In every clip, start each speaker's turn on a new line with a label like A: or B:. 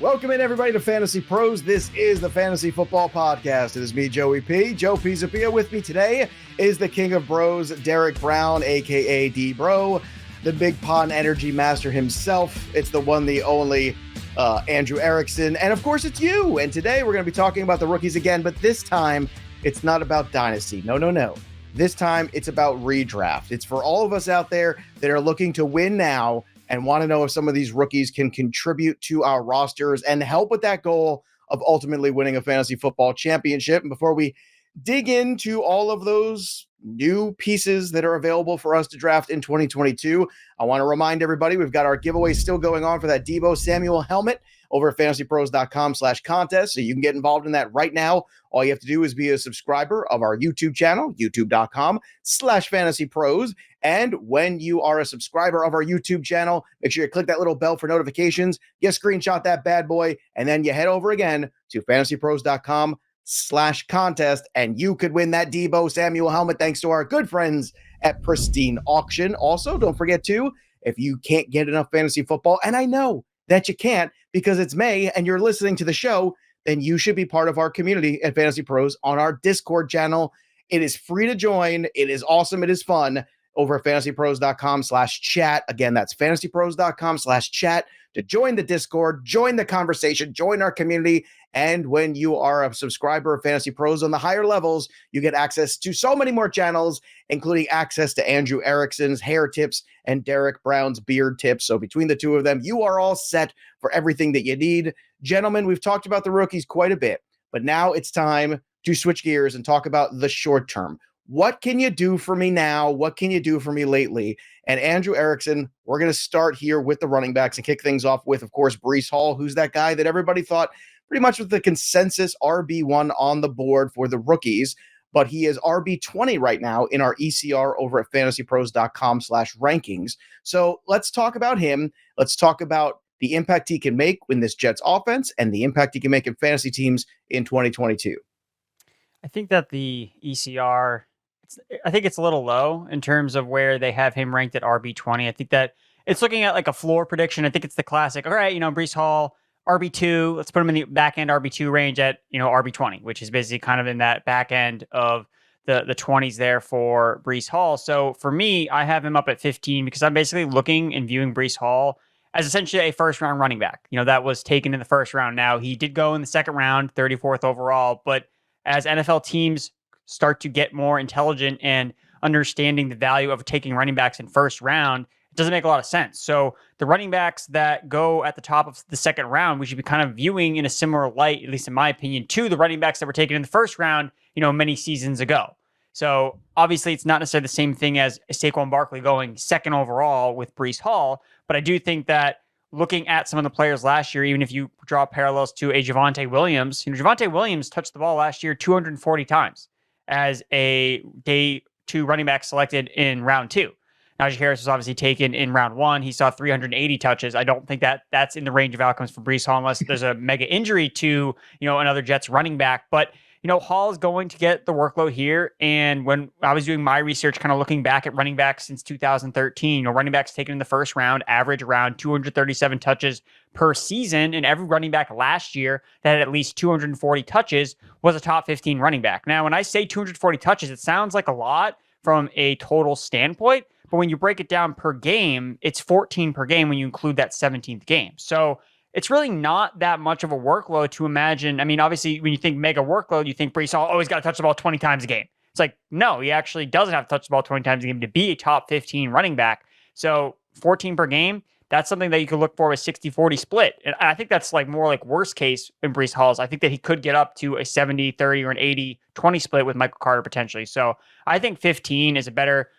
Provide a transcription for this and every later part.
A: Welcome in, everybody, to Fantasy Pros. This is the Fantasy Football Podcast. It is me, Joey P. Joe Pizzapia. With me today is the King of Bros, Derek Brown, a.k.a. D-Bro, the Big Pond Energy Master himself. It's the one, the only Andrew Erickson. And, of course, it's you. And today we're going to be talking about the rookies again, but this time it's not about Dynasty. No. This time it's about Redraft. It's for all of us out there that are looking to win now and want to know if some of these rookies can contribute to our rosters and help with that goal of ultimately winning a fantasy football championship. And before we dig into all of those new pieces that are available for us to draft in 2022, I want to remind everybody we've got our giveaway still going on for that Deebo Samuel helmet over at fantasypros.com/contest. So you can get involved in that right now. All you have to do is be a subscriber of our YouTube channel, youtube.com/fantasypros. And when you are a subscriber of our YouTube channel, make sure you click that little bell for notifications. You screenshot that bad boy, and then you head over again to fantasypros.com/contest, and you could win that Deebo Samuel helmet thanks to our good friends at Pristine Auction. Also, don't forget to, if you can't get enough fantasy football, and I know that you can't because it's May and you're listening to the show, then you should be part of our community at Fantasy Pros on our Discord channel. It is free to join. It is awesome. It is fun. Over at fantasypros.com/chat. Again, that's fantasypros.com/chat to join the Discord, join the conversation, join our community. And when you are a subscriber of Fantasy Pros on the higher levels, you get access to so many more channels, including access to Andrew Erickson's hair tips and Derek Brown's beard tips. So between the two of them, you are all set for everything that you need. Gentlemen, we've talked about the rookies quite a bit, but now it's time to switch gears and talk about the short term. What can you do for me now? What can you do for me lately? And Andrew Erickson, we're going to start here with the running backs and kick things off with, of course, Breece Hall, who's that guy that everybody thought pretty much was the consensus RB1 on the board for the rookies. But he is RB20 right now in our ECR over at fantasypros.com/rankings. So let's talk about him. Let's talk about the impact he can make in this Jets offense and the impact he can make in fantasy teams in 2022.
B: I think that the ECR, I think it's a little low in terms of where they have him ranked at RB20. I think that it's looking at like a floor prediction. I think it's the classic, all right, Breece Hall, RB2, let's put him in the back end RB2 range at, RB20, which is basically kind of in that back end of the 20s there for Breece Hall. So for me, I have him up at 15 because I'm basically looking and viewing Breece Hall as essentially a first round running back. That was taken in the first round. Now he did go in the second round, 34th overall, but as NFL teams start to get more intelligent and understanding the value of taking running backs in first round, it doesn't make a lot of sense. So the running backs that go at the top of the second round, we should be kind of viewing in a similar light, at least in my opinion, to the running backs that were taken in the first round, many seasons ago. So obviously it's not necessarily the same thing as Saquon Barkley going second overall with Breece Hall, but I do think that looking at some of the players last year, even if you draw parallels to a Javonte Williams, Javonte Williams touched the ball last year 240 times as a day 2 running back selected in round 2. Najee Harris was obviously taken in round 1. He saw 380 touches. I don't think that that's in the range of outcomes for Breece Hall unless there's a mega injury to, another Jets running back. But, Hall is going to get the workload here. And when I was doing my research, kind of looking back at running backs since 2013, running backs taken in the first round, average around 237 touches per season. And every running back last year that had at least 240 touches was a top 15 running back. Now, when I say 240 touches, it sounds like a lot from a total standpoint. But when you break it down per game, it's 14 per game when you include that 17th game. So it's really not that much of a workload to imagine. I mean, obviously, when you think mega workload, you think Breece Hall always got to touch the ball 20 times a game. It's like, no, he actually doesn't have to touch the ball 20 times a game to be a top 15 running back. So 14 per game, that's something that you could look for a 60-40 split. And I think that's more like worst case in Breece Hall's. I think that he could get up to a 70-30 or an 80-20 split with Michael Carter potentially. So I think 15 is better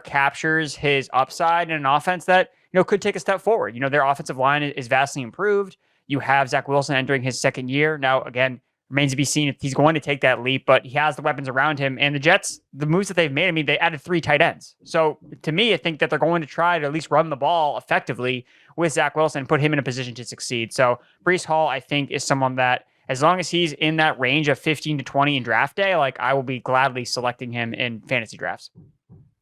B: captures his upside in an offense that, could take a step forward. Their offensive line is vastly improved. You have Zach Wilson entering his second year. Now, again, remains to be seen if he's going to take that leap, but he has the weapons around him. And the Jets, the moves that they've made, they added 3 tight ends. So to me, I think that they're going to try to at least run the ball effectively with Zach Wilson and put him in a position to succeed. So Breece Hall, I think, is someone that, as long as he's in that range of 15 to 20 in draft day, I will be gladly selecting him in fantasy drafts.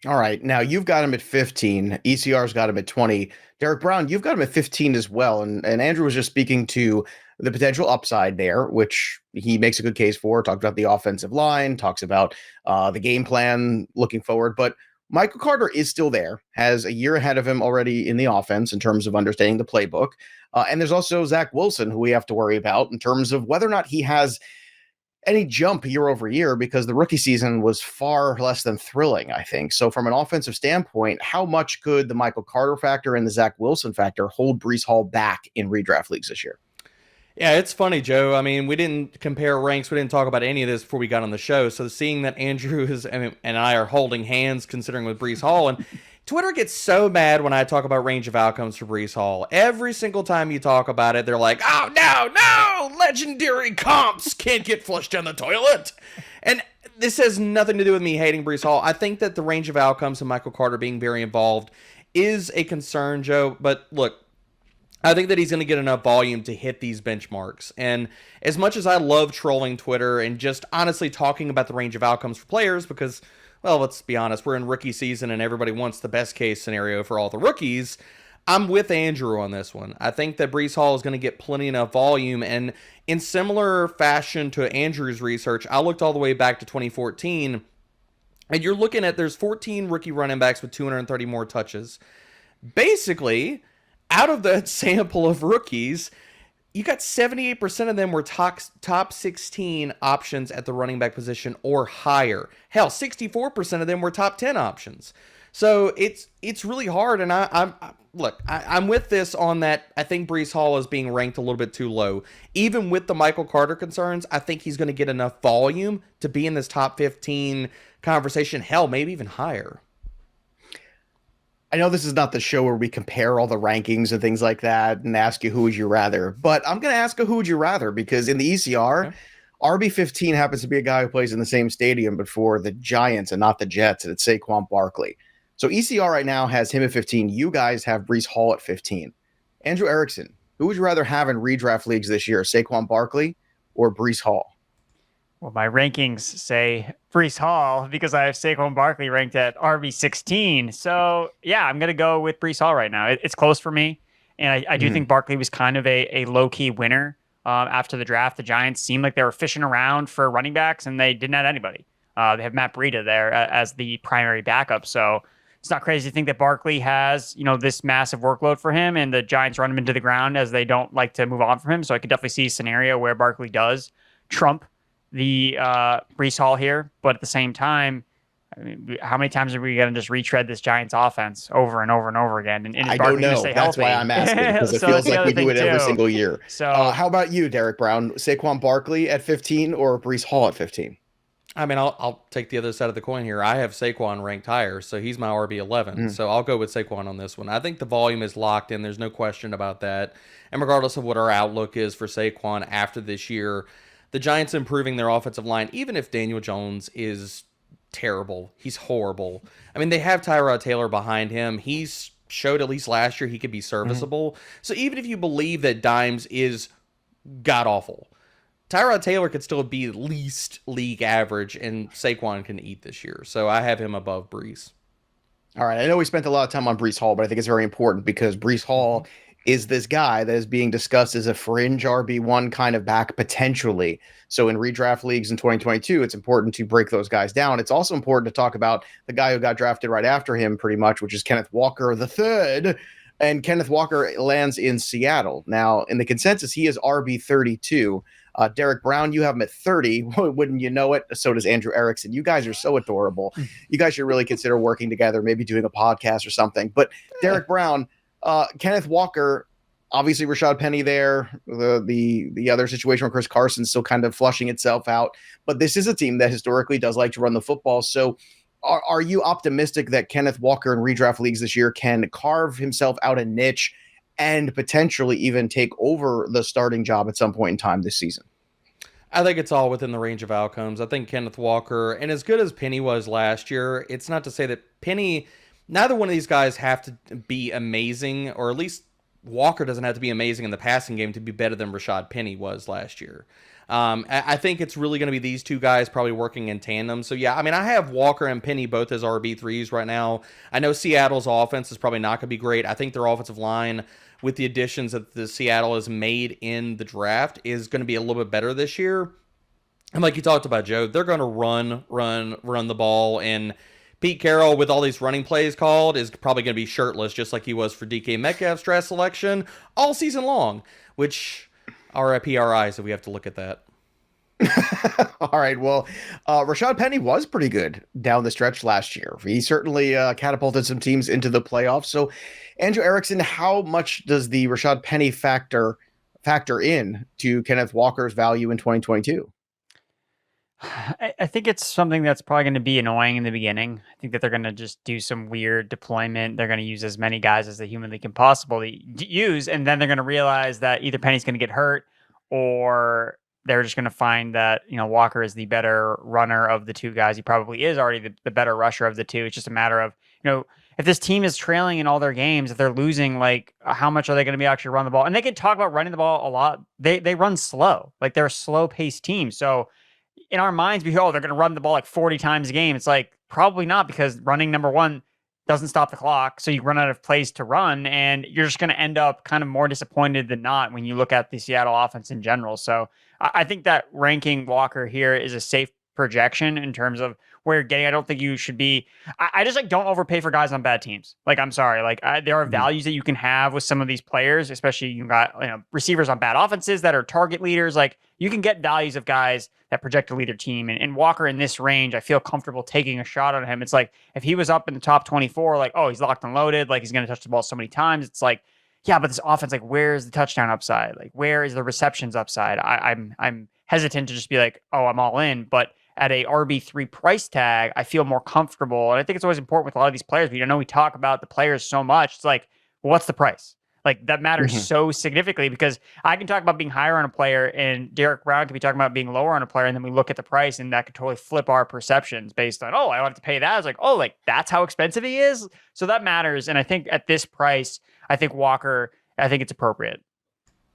A: All right. Now you've got him at 15. ECR's got him at 20. Derek Brown, you've got him at 15 as well. And Andrew was just speaking to the potential upside there, which he makes a good case for. Talked about the offensive line, talks about the game plan looking forward. But Michael Carter is still there, has a year ahead of him already in the offense in terms of understanding the playbook. And there's also Zach Wilson, who we have to worry about in terms of whether or not he has any jump year over year, because the rookie season was far less than thrilling, I think. So from an offensive standpoint, how much could the Michael Carter factor and the Zach Wilson factor hold Breece Hall back in redraft leagues this year?
C: Yeah, it's funny, Joe. I mean, we didn't compare ranks. We didn't talk about any of this before we got on the show. So seeing that Andrew and I are holding hands, considering with Breece Hall, and Twitter gets so mad when I talk about range of outcomes for Breece Hall. Every single time you talk about it, they're like, "Oh no, legendary comps can't get flushed down the toilet." And this has nothing to do with me hating Breece Hall. I think that the range of outcomes and Michael Carter being very involved is a concern, Joe. But look, I think that he's going to get enough volume to hit these benchmarks. And as much as I love trolling Twitter and just honestly talking about the range of outcomes for players, because, well, let's be honest, we're in rookie season and everybody wants the best case scenario for all the rookies, I'm with Andrew on this one. I think that Breece Hall is going to get plenty enough volume. And in similar fashion to Andrew's research, I looked all the way back to 2014, and you're looking at there's 14 rookie running backs with 230 more touches. Basically, out of that sample of rookies, you got 78% of them were top 16 options at the running back position or higher. Hell, 64% of them were top 10 options. So it's really hard, and I'm with this on that. I think Breece Hall is being ranked a little bit too low. Even with the Michael Carter concerns, I think he's going to get enough volume to be in this top 15 conversation. Hell, maybe even higher.
A: I know this is not the show where we compare all the rankings and things like that and ask you who would you rather, but I'm going to ask a who would you rather, because in the ECR, okay, RB15 happens to be a guy who plays in the same stadium but for the Giants and not the Jets, and it's Saquon Barkley. So ECR right now has him at 15. You guys have Breece Hall at 15. Andrew Erickson, who would you rather have in redraft leagues this year, Saquon Barkley or Breece Hall?
B: Well, my rankings say Breece Hall because I have Saquon Barkley ranked at RB16. So, yeah, I'm going to go with Breece Hall right now. It's close for me. And I do think Barkley was kind of a low-key winner after the draft. The Giants seemed like they were fishing around for running backs, and they didn't have anybody. They have Matt Breida there as the primary backup. So it's not crazy to think that Barkley has, this massive workload for him, and the Giants run him into the ground as they don't like to move on from him. So I could definitely see a scenario where Barkley does trump the Breece Hall here, but at the same time, I mean, how many times are we going to just retread this Giants offense over and over and over again? And
A: I don't know. That's why I'm asking, because it feels like we do it every single year. So, how about you, Derek Brown? Saquon Barkley at 15 or Breece Hall at 15?
C: I mean, I'll take the other side of the coin here. I have Saquon ranked higher, so he's my RB11. So I'll go with Saquon on this one. I think the volume is locked in. There's no question about that. And regardless of what our outlook is for Saquon after this year, the Giants improving their offensive line, even if Daniel Jones is terrible, he's horrible. I mean, they have Tyrod Taylor behind him. He's showed at least last year he could be serviceable. So even if you believe that Dimes is god-awful, Tyrod Taylor could still be at least league average, and Saquon can eat this year. So I have him above Breece.
A: All right. I know we spent a lot of time on Breece Hall, but I think it's very important because Breece Hall is this guy that is being discussed as a fringe RB1 kind of back potentially. So in redraft leagues in 2022, it's important to break those guys down. It's also important to talk about the guy who got drafted right after him pretty much, which is Kenneth Walker III. And Kenneth Walker lands in Seattle. Now, in the consensus, he is RB32. Derek Brown, you have him at 30. Wouldn't you know it? So does Andrew Erickson. You guys are so adorable. You guys should really consider working together, maybe doing a podcast or something. But Derek Brown, Kenneth Walker, obviously Rashad Penny there. The other situation where Chris Carson's still kind of flushing itself out. But this is a team that historically does like to run the football. So are you optimistic that Kenneth Walker in redraft leagues this year can carve himself out a niche and potentially even take over the starting job at some point in time this season?
C: I think it's all within the range of outcomes. I think Kenneth Walker, and as good as Penny was last year, it's not to say that Penny, neither one of these guys have to be amazing, or at least Walker doesn't have to be amazing in the passing game to be better than Rashad Penny was last year. I think it's really going to be these two guys probably working in tandem. So, yeah, I mean, I have Walker and Penny both as RB3s right now. I know Seattle's offense is probably not going to be great. I think their offensive line, with the additions that the Seattle has made in the draft, is going to be a little bit better this year. And like you talked about, Joe, they're going to run the ball. And Pete Carroll, with all these running plays called, is probably going to be shirtless, just like he was for DK Metcalf's draft selection all season long, which RIP our eyes if we have to look at that.
A: All right. Well, Rashad Penny was pretty good down the stretch last year. He certainly catapulted some teams into the playoffs. So, Andrew Erickson, how much does the Rashad Penny factor in to Kenneth Walker's value in 2022?
B: I think it's something that's probably going to be annoying in the beginning. I think that they're going to just do some weird deployment. They're going to use as many guys as they humanly can possibly use, and then they're going to realize that either Penny's going to get hurt, or they're just going to find that Walker is the better runner of the two guys. He probably is already the better rusher of the two. It's just a matter of if this team is trailing in all their games, if they're losing, like how much are they going to be actually run the ball? And they can talk about running the ball a lot. They run slow, like they're a slow paced team. So in our minds, they're going to run the ball like 40 times a game. It's like, probably not, because running, number one, doesn't stop the clock. So you run out of plays to run, and you're just going to end up kind of more disappointed than not when you look at the Seattle offense in general. So I think that ranking Walker here is a safe projection in terms of where you're getting. I don't think you should be. I just don't overpay for guys on bad teams. Like, I'm sorry. Like, there are values that you can have with some of these players, especially you got receivers on bad offenses that are target leaders. Like, you can get values of guys that project to lead their team. And Walker in this range, I feel comfortable taking a shot on him. It's like, if he was up in the top 24, like, oh, he's locked and loaded, like he's going to touch the ball so many times. It's like, yeah, but this offense, like, where's the touchdown upside? Like, where is the receptions upside? I'm hesitant to just be like, oh, I'm all in. But at a RB3 price tag, I feel more comfortable. And I think it's always important with a lot of these players. But, we talk about the players so much. It's like, well, what's the price? Like, that matters so significantly, because I can talk about being higher on a player and Derek Brown could be talking about being lower on a player. And then we look at the price and that could totally flip our perceptions based on, oh, I don't have to pay that. It's like, oh, like that's how expensive he is. So that matters. And I think at this price, I think Walker, I think it's appropriate.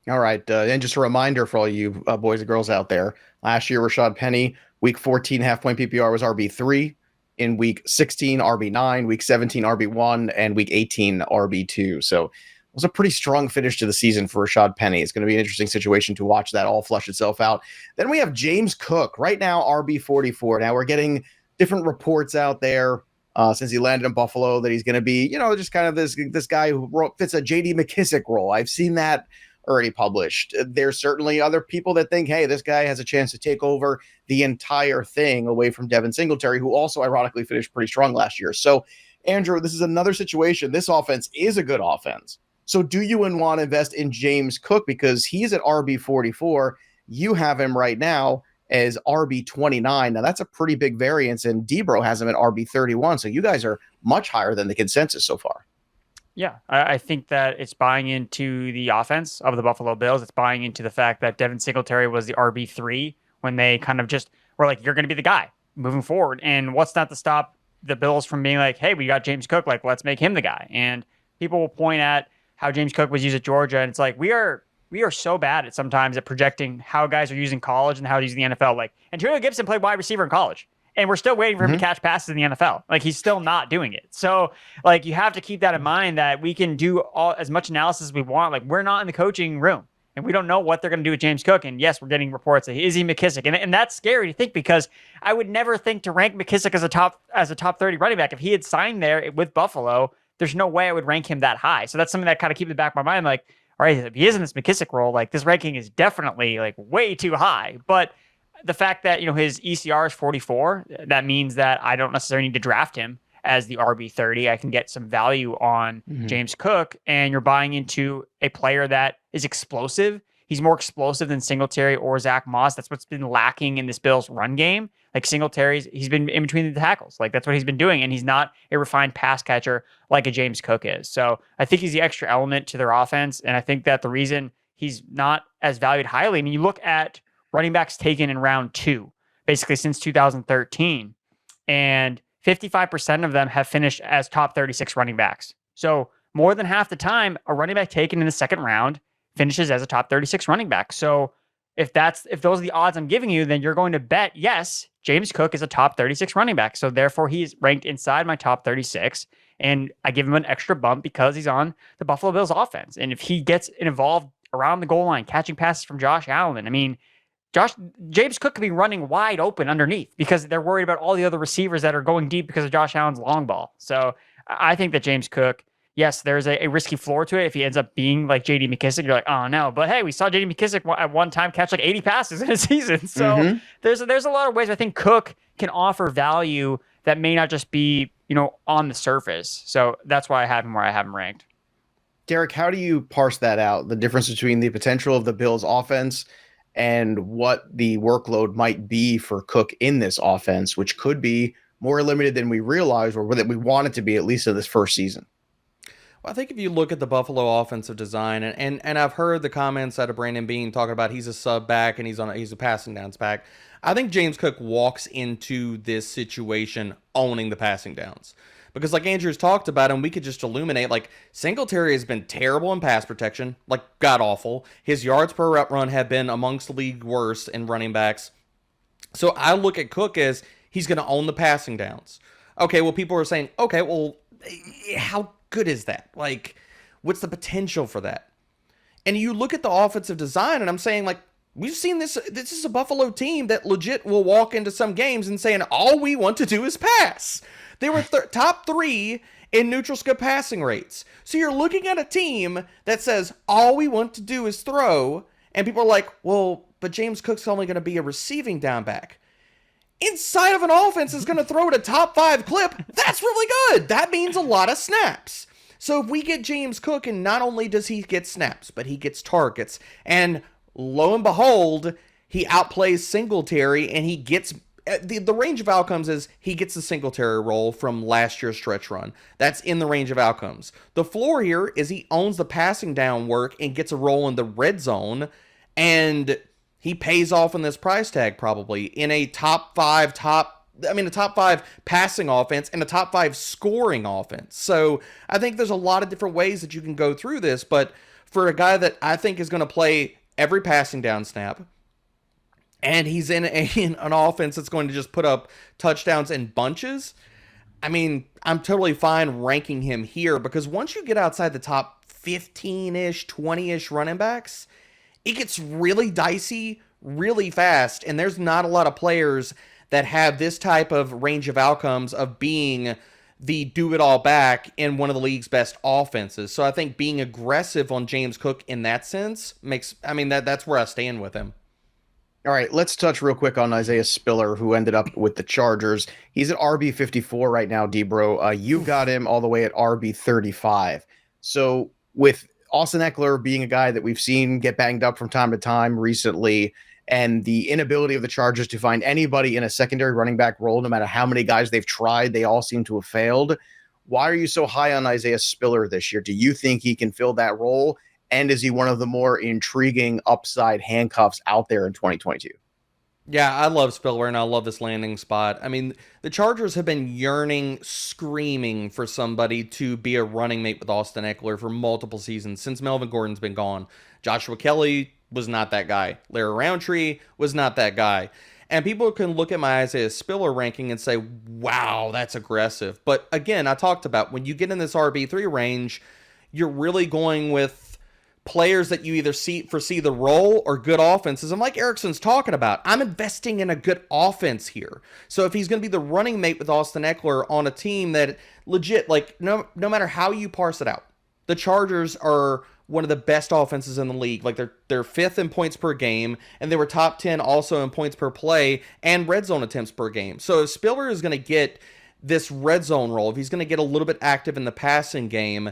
A: All right. And just a reminder for all you boys and girls out there, last year, Rashad Penny, week 14, half-point PPR was RB3. In week 16, RB9, week 17, RB1, and week 18, RB2. So it was a pretty strong finish to the season for Rashad Penny. It's going to be an interesting situation to watch that all flush itself out. Then we have James Cook, right now RB44. Now we're getting different reports out there since he landed in Buffalo that he's going to be, just kind of this guy who fits a J.D. McKissick role. I've seen that already published. There's certainly other people that think, hey, this guy has a chance to take over the entire thing away from Devin Singletary, who also ironically finished pretty strong last year. So, Andrew, this is another situation. This offense is a good offense. So do you want to invest in James Cook because he's at RB44? You have him right now as RB29. Now, that's a pretty big variance, and Debro has him at RB31. So you guys are much higher than the consensus so far.
B: Yeah, I think that it's buying into the offense of the Buffalo Bills. It's buying into the fact that Devin Singletary was the RB3 when they kind of just were like, you're going to be the guy moving forward. And what's not to stop the Bills from being like, hey, we got James Cook, like, let's make him the guy. And people will point at how James Cook was used at Georgia, and it's like, we are so bad at sometimes at projecting how guys are using college and how they're using the NFL. Like, Antonio Gibson played wide receiver in college, and we're still waiting for him to catch passes in the NFL. Like, he's still not doing it. So, like, you have to keep that in mind, that we can do as much analysis as we want. Like, we're not in the coaching room, and we don't know what they're going to do with James Cook. And yes, we're getting reports that is he McKissick, and that's scary to think, because I would never think to rank McKissick as a top 30 running back. If he had signed there with Buffalo, there's no way I would rank him that high. So that's something that kind of keeps in the back of my mind. Like, all right, if he is in this McKissick role, like, this ranking is definitely like way too high. But the fact that, his ECR is 44, that means that I don't necessarily need to draft him as the RB30. I can get some value on James Cook, and you're buying into a player that is explosive. He's more explosive than Singletary or Zach Moss. That's what's been lacking in this Bills run game. Like, Singletary's, he's been in between the tackles. Like, that's what he's been doing. And he's not a refined pass catcher like a James Cook is. So I think he's the extra element to their offense. And I think that the reason he's not as valued highly, I mean, you look at running backs taken in round 2, basically since 2013, and 55% of them have finished as top 36 running backs. So more than half the time, a running back taken in the second round finishes as a top 36 running back. So if those are the odds I'm giving you, then you're going to bet, yes, James Cook is a top 36 running back. So therefore he's ranked inside my top 36. And I give him an extra bump because he's on the Buffalo Bills offense. And if he gets involved around the goal line, catching passes from Josh Allen, I mean, James Cook could be running wide open underneath because they're worried about all the other receivers that are going deep because of Josh Allen's long ball. So I think that James Cook, yes, there's a risky floor to it. If he ends up being like J.D. McKissick, you're like, oh no. But hey, we saw J.D. McKissick at one time catch like 80 passes in a season. So there's a lot of ways I think Cook can offer value that may not just be, on the surface. So that's why I have him where I have him ranked.
A: Derek, how do you parse that out? The difference between the potential of the Bills offense and what the workload might be for Cook in this offense, which could be more limited than we realize or that we want it to be, at least in this first season.
C: Well, I think if you look at the Buffalo offensive design, and I've heard the comments out of Brandon Beane talking about he's a sub back and he's a passing downs back. I think James Cook walks into this situation owning the passing downs. Because like Andrew's talked about, and we could just illuminate, like Singletary has been terrible in pass protection, like god-awful. His yards per route run have been amongst the league worst in running backs. So I look at Cook as he's going to own the passing downs. Okay, well, people are saying, okay, well, how good is that? Like, what's the potential for that? And you look at the offensive design, and I'm saying, like, we've seen this. This is a Buffalo team that legit will walk into some games and saying, all we want to do is pass. They were top 3 in neutral scope passing rates. So you're looking at a team that says, all we want to do is throw. And people are like, well, but James Cook's only going to be a receiving down back. Inside of an offense is going to throw at a top 5 clip. That's really good. That means a lot of snaps. So if we get James Cook, and not only does he get snaps, but he gets targets. And lo and behold, he outplays Singletary, and he gets... The range of outcomes is he gets the Singletary role from last year's stretch run. That's in the range of outcomes. The floor here is he owns the passing down work and gets a role in the red zone, and he pays off in this price tag probably in a top 5 passing offense and a top 5 scoring offense. So I think there's a lot of different ways that you can go through this, but for a guy that I think is going to play every passing down snap, and he's in an offense that's going to just put up touchdowns in bunches, I mean, I'm totally fine ranking him here, because once you get outside the top 15-ish, 20-ish running backs, it gets really dicey really fast, and there's not a lot of players that have this type of range of outcomes of being the do-it-all back in one of the league's best offenses. So I think being aggressive on James Cook in that sense that's where I stand with him.
A: All right, let's touch real quick on Isaiah Spiller, who ended up with the Chargers. He's at RB 54 right now, D-Bro. You got him all the way at RB 35. So with Austin Eckler being a guy that we've seen get banged up from time to time recently, and the inability of the Chargers to find anybody in a secondary running back role, no matter how many guys they've tried, they all seem to have failed. Why are you so high on Isaiah Spiller this year? Do you think he can fill that role? And is he one of the more intriguing upside handcuffs out there in 2022?
C: Yeah, I love Spiller, and I love this landing spot. I mean, the Chargers have been yearning, screaming for somebody to be a running mate with Austin Eckler for multiple seasons since Melvin Gordon's been gone. Joshua Kelly was not that guy. Larry Roundtree was not that guy. And people can look at my Isaiah Spiller ranking and say, wow, that's aggressive. But again, I talked about when you get in this RB3 range, you're really going with players that you either foresee the role or good offenses. And like Erickson's talking about, I'm investing in a good offense here. So if he's going to be the running mate with Austin Eckler on a team that legit, like no matter how you parse it out, the Chargers are one of the best offenses in the league. Like they're 5th in points per game, and they were top 10 also in points per play and red zone attempts per game. So if Spiller is going to get this red zone role, if he's going to get a little bit active in the passing game,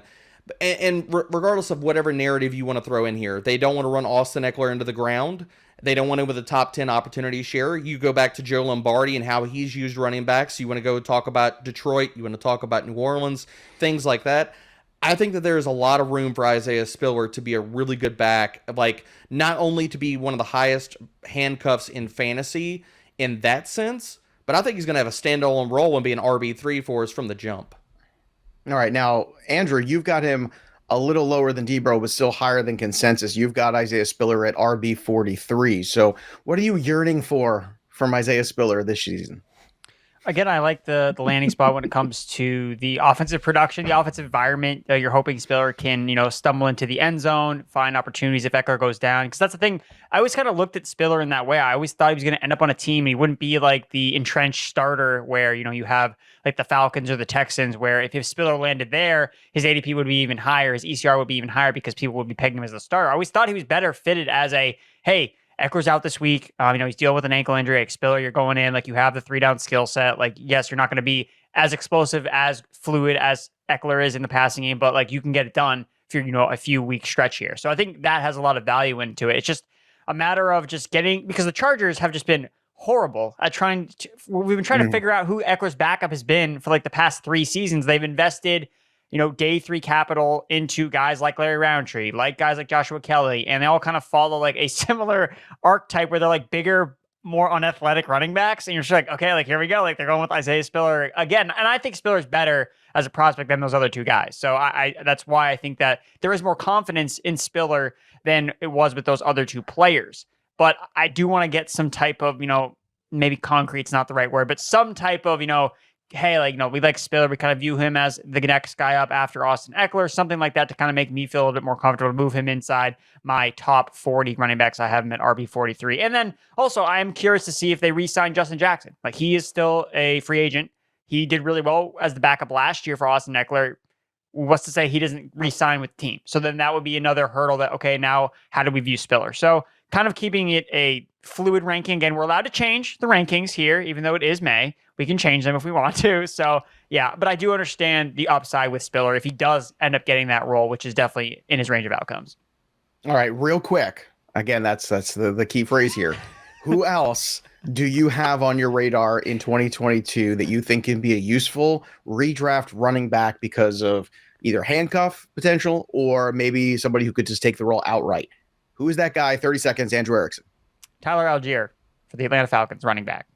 C: and regardless of whatever narrative you want to throw in here, they don't want to run Austin Eckler into the ground. They don't want him with a top 10 opportunity share. You go back to Joe Lombardi and how he's used running backs. You want to go talk about Detroit. You want to talk about New Orleans, things like that. I think that there's a lot of room for Isaiah Spiller to be a really good back, like not only to be one of the highest handcuffs in fantasy in that sense, but I think he's going to have a standalone role and be an RB3 for us from the jump.
A: All right. Now, Andrew, you've got him a little lower than Debro, but still higher than consensus. You've got Isaiah Spiller at RB 43. So what are you yearning for from Isaiah Spiller this season?
B: Again, I like the landing spot when it comes to the offensive production, the offensive environment. You're hoping Spiller can, stumble into the end zone, find opportunities if Eckler goes down. Because that's the thing. I always kind of looked at Spiller in that way. I always thought he was going to end up on a team. And he wouldn't be like the entrenched starter where, you have like the Falcons or the Texans, where if Spiller landed there, his ADP would be even higher. His ECR would be even higher because people would be pegging him as a starter. I always thought he was better fitted as a, hey, Eckler's out this week. He's dealing with an ankle injury. Like Spiller, you're going in, like you have the 3-down skill set. Like, yes, you're not going to be as explosive, as fluid as Eckler is in the passing game, but like you can get it done for, a few week stretch here. So I think that has a lot of value into it. It's just a matter of just getting, because the Chargers have just been horrible at we've been trying to figure out who Eckler's backup has been for like the past 3 seasons. They've invested day 3 capital into guys like Larry Roundtree, like guys like Joshua Kelly, and they all kind of follow like a similar archetype where they're like bigger, more unathletic running backs. And you're just like, okay, like here we go. Like they're going with Isaiah Spiller again. And I think Spiller's better as a prospect than those other 2 guys. So I that's why I think that there is more confidence in Spiller than it was with those other 2 players. But I do want to get some type of, maybe concrete's not the right word, but some type of, hey, like, we like Spiller. We kind of view him as the next guy up after Austin Eckler, something like that to kind of make me feel a little bit more comfortable to move him inside my top 40 running backs. I have him at RB 43. And then also I am curious to see if they re-sign Justin Jackson. Like he is still a free agent. He did really well as the backup last year for Austin Eckler. What's to say he doesn't re-sign with the team? So then that would be another hurdle that, okay, now how do we view Spiller? So kind of keeping it a fluid ranking. Again, we're allowed to change the rankings here, even though it is May. We can change them if we want to. So yeah, but I do understand the upside with Spiller if he does end up getting that role, which is definitely in his range of outcomes.
A: All right, real quick. Again, that's the key phrase here. Who else do you have on your radar in 2022 that you think can be a useful redraft running back because of either handcuff potential or maybe somebody who could just take the role outright? Who is that guy? 30 seconds, Andrew Erickson.
B: Tyler Allgeier for the Atlanta Falcons running back.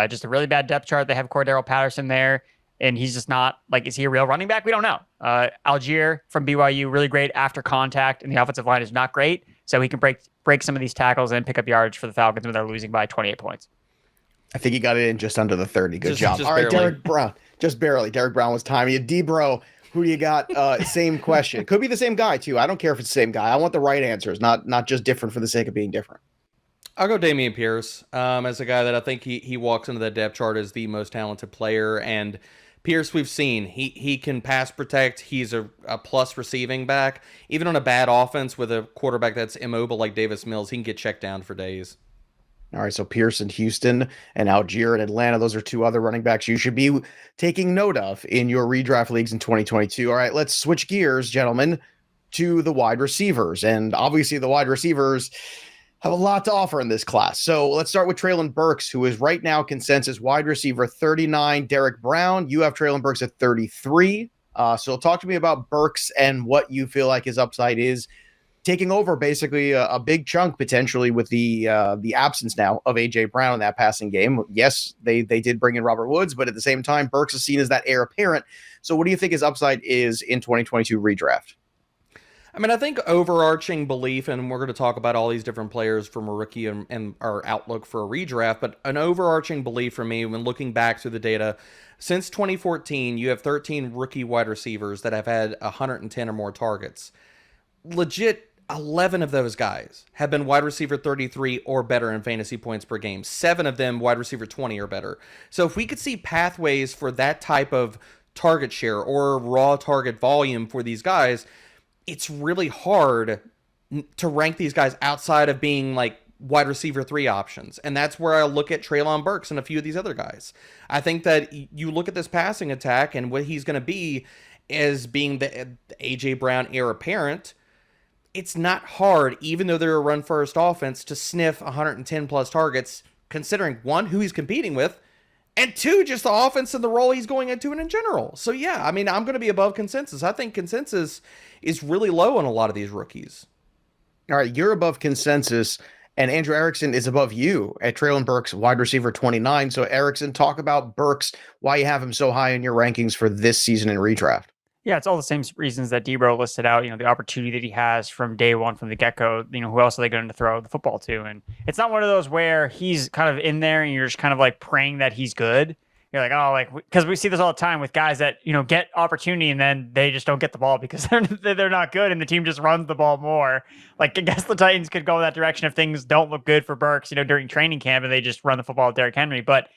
B: Just a really bad depth chart. They have Cordero Patterson there, and he's just not, like, is he a real running back? We don't know. Allgeier from BYU, really great after contact, and the offensive line is not great, so he can break some of these tackles and pick up yardage for the Falcons when they're losing by 28 points.
A: I think he got it in just under the 30. Good job.
C: Just
A: all right,
C: barely.
A: Derek Brown. Just barely. Derek Brown was timing you. D-Bro, who do you got? Same question. Could be the same guy, too. I don't care if it's the same guy. I want the right answers, not just different for the sake of being different.
C: I'll go Dameon Pierce as a guy that I think he walks into that depth chart as the most talented player. And Pierce, we've seen, he can pass protect. He's a plus receiving back. Even on a bad offense with a quarterback that's immobile like Davis Mills, he can get checked down for days.
A: All right, so Pierce in Houston and Allgeier in Atlanta. Those are 2 other running backs you should be taking note of in your redraft leagues in 2022. All right, let's switch gears, gentlemen, to the wide receivers. And obviously the wide receivers have a lot to offer in this class. So let's start with Treylon Burks, who is right now consensus wide receiver 39. Derek Brown, you have Treylon Burks at 33. So talk to me about Burks and what you feel like his upside is, taking over basically a big chunk potentially with the absence now of A.J. Brown in that passing game. Yes, they did bring in Robert Woods, but at the same time, Burks is seen as that heir apparent. So what do you think his upside is in 2022 redraft?
C: I mean, I think overarching belief, and we're going to talk about all these different players from a rookie and our outlook for a redraft, but an overarching belief for me when looking back through the data, since 2014, you have 13 rookie wide receivers that have had 110 or more targets. Legit, 11 of those guys have been wide receiver 33 or better in fantasy points per game. 7 of them wide receiver 20 or better. So if we could see pathways for that type of target share or raw target volume for these guys, it's really hard to rank these guys outside of being like wide receiver 3 options. And that's where I look at Treylon Burks and a few of these other guys. I think that you look at this passing attack and what he's going to be as being the A.J. Brown heir apparent. It's not hard, even though they're a run-first offense, to sniff 110 plus targets, considering 1, who he's competing with, and 2, just the offense and the role he's going into and in general. So yeah, I mean, I'm going to be above consensus. I think consensus is really low on a lot of these rookies.
A: All right, you're above consensus, and Andrew Erickson is above you at Treylon Burks, wide receiver 29. So Erickson, talk about Burks, why you have him so high in your rankings for this season in redraft.
B: Yeah, it's all the same reasons that Debro listed out, the opportunity that he has from day one, from the get-go. Who else are they going to throw the football to? And it's not one of those where he's kind of in there and you're just kind of like praying that he's good. You're like, oh, like, because we see this all the time with guys that, get opportunity and then they just don't get the ball because they're not good and the team just runs the ball more. Like, I guess the Titans could go that direction if things don't look good for Burks, during training camp and they just run the football with Derrick Henry. But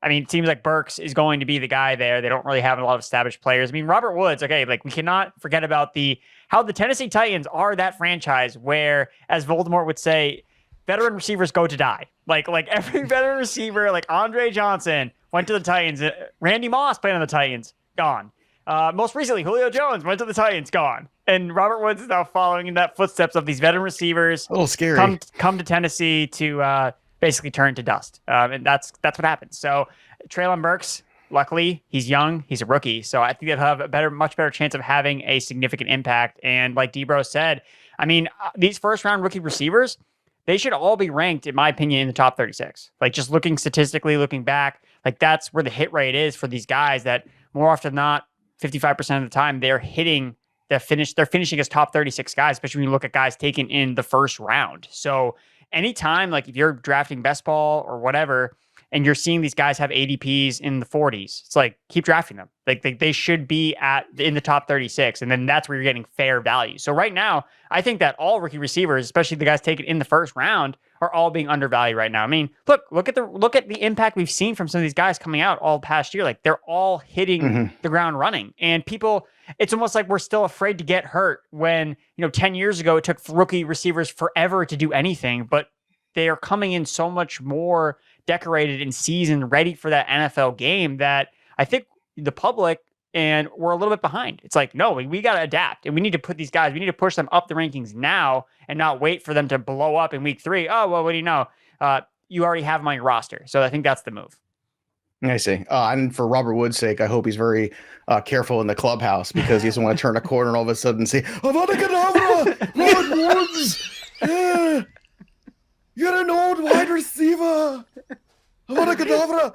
B: I mean, it seems like Burks is going to be the guy there. They don't really have a lot of established players. I mean, Robert Woods, okay, like we cannot forget about how the Tennessee Titans are that franchise where, as Voldemort would say, veteran receivers go to die. Like every veteran receiver, like Andre Johnson went to the Titans. Randy Moss played on the Titans, gone. Most recently, Julio Jones went to the Titans, gone. And Robert Woods is now following in that footsteps of these veteran receivers.
A: A little scary.
B: Come to Tennessee to basically turn to dust. And that's what happens. So Treylon Burks, luckily, he's young. He's a rookie. So I think they'll have a much better chance of having a significant impact. And like Debro said, I mean, these first-round rookie receivers, they should all be ranked, in my opinion, in the top 36. Like, just looking statistically, looking back, like that's where the hit rate is for these guys that more often than not, 55% of the time, they're finishing as top 36 guys, especially when you look at guys taken in the first round. So anytime, like if you're drafting best ball or whatever, and you're seeing these guys have ADPs in the 40s, it's like, keep drafting them. Like they should be in the top 36. And then that's where you're getting fair value. So right now, I think that all rookie receivers, especially the guys taken in the first round, are all being undervalued right now. I mean, look at the impact we've seen from some of these guys coming out all past year. Like they're all hitting the ground running, and people, it's almost like we're still afraid to get hurt when, 10 years ago, it took rookie receivers forever to do anything, but they are coming in so much more decorated and seasoned, ready for that NFL game, that I think the public and we're a little bit behind. It's like, no, we got to adapt, and we need to put these guys, we need to push them up the rankings now and not wait for them to blow up in week 3. Oh, well, what do you know? You already have them on your roster. So I think that's the move.
A: I see. And for Robert Wood's sake, I hope he's very careful in the clubhouse, because he doesn't want to turn a corner and all of a sudden say, Avada Kedavra! Robert Woods! Yeah! You're an old wide receiver! Avada Kedavra!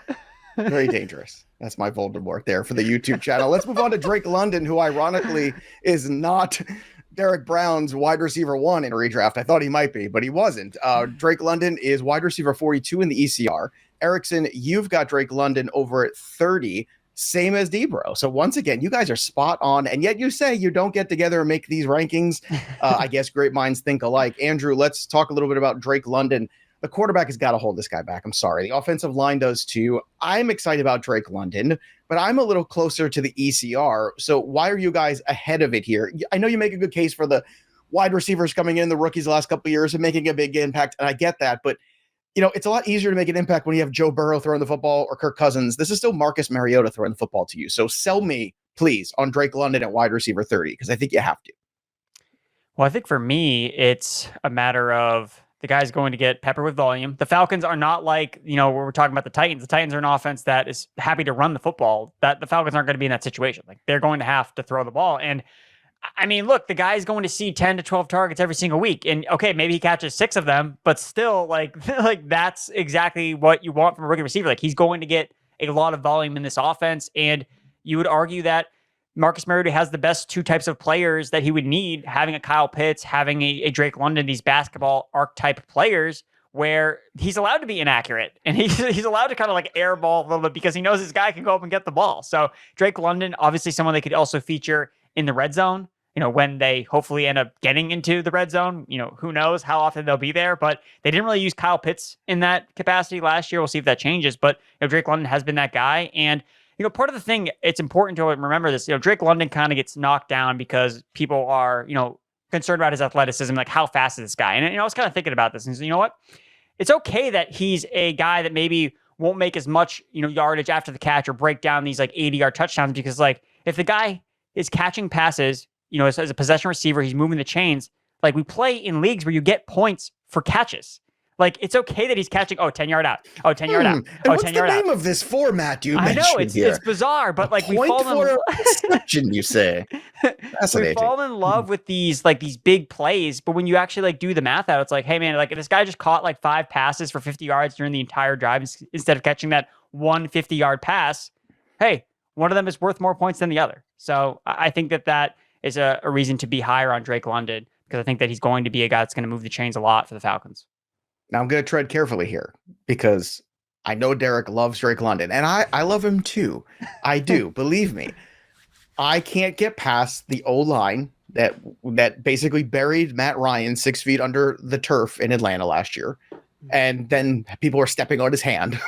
A: Very dangerous. That's my Voldemort there for the YouTube channel. Let's move on to Drake London, who ironically is not Derek Brown's wide receiver 1 in redraft. I thought he might be, but he wasn't. Drake London is wide receiver 42 in the ECR. Erickson, you've got Drake London over at 30, same as Debro. So once again, you guys are spot on, and yet you say you don't get together and make these rankings. I guess great minds think alike. Andrew, let's talk a little bit about Drake London. The quarterback has got to hold this guy back. I'm sorry. The offensive line does too. I'm excited about Drake London, but I'm a little closer to the ECR. So why are you guys ahead of it here? I know you make a good case for the wide receivers coming in, the rookies the last couple of years and making a big impact, and I get that, but it's a lot easier to make an impact when you have Joe Burrow throwing the football or Kirk Cousins. This is still Marcus Mariota throwing the football to you. So sell me, please, on Drake London at wide receiver 30, because I think you have to.
B: Well, I think for me, it's a matter of the guy's going to get peppered with volume. The Falcons are not like, where we're talking about the Titans. The Titans are an offense that is happy to run the football. That the Falcons aren't going to be in that situation. Like, they're going to have to throw the ball. And I mean, look, the guy's going to see 10 to 12 targets every single week. And okay, maybe he catches 6 of them, but still like that's exactly what you want from a rookie receiver. Like, he's going to get a lot of volume in this offense. And you would argue that Marcus Mariota has the best 2 types of players that he would need, having a Kyle Pitts, having a Drake London, these basketball archetype players where he's allowed to be inaccurate and he's allowed to kind of like airball a little bit because he knows this guy can go up and get the ball. So Drake London, obviously someone they could also feature in the red zone, when they hopefully end up getting into the red zone. Who knows how often they'll be there, but they didn't really use Kyle Pitts in that capacity last year. We'll see if that changes, but Drake London has been that guy. And part of the thing, it's important to remember this, Drake London kind of gets knocked down because people are, concerned about his athleticism, like how fast is this guy? And I was kind of thinking about this and you know what? It's okay that he's a guy that maybe won't make as much, yardage after the catch or break down these like 80-yard touchdowns, because like if the guy is catching passes, as a possession receiver, he's moving the chains. Like, we play in leagues where you get points for catches. Like, it's okay that he's catching, 10-yard out. 10-yard out.
A: And what's the name of this format you mentioned?
B: I know, it's bizarre, but like we fall in
A: reception, you say.
B: We fall in love with these big plays, but when you actually like do the math out, it's like, hey man, like this guy just caught like 5 passes for 50 yards during the entire drive instead of catching that 1 50-yard pass. Hey, one of them is worth more points than the other. So I think that is a reason to be higher on Drake London, because I think that he's going to be a guy that's going to move the chains a lot for the Falcons.
A: Now I'm going to tread carefully here because I know Derek loves Drake London, and I love him too. I do, believe me. I can't get past the O-line that basically buried Matt Ryan 6 feet under the turf in Atlanta last year. And then people are stepping on his hand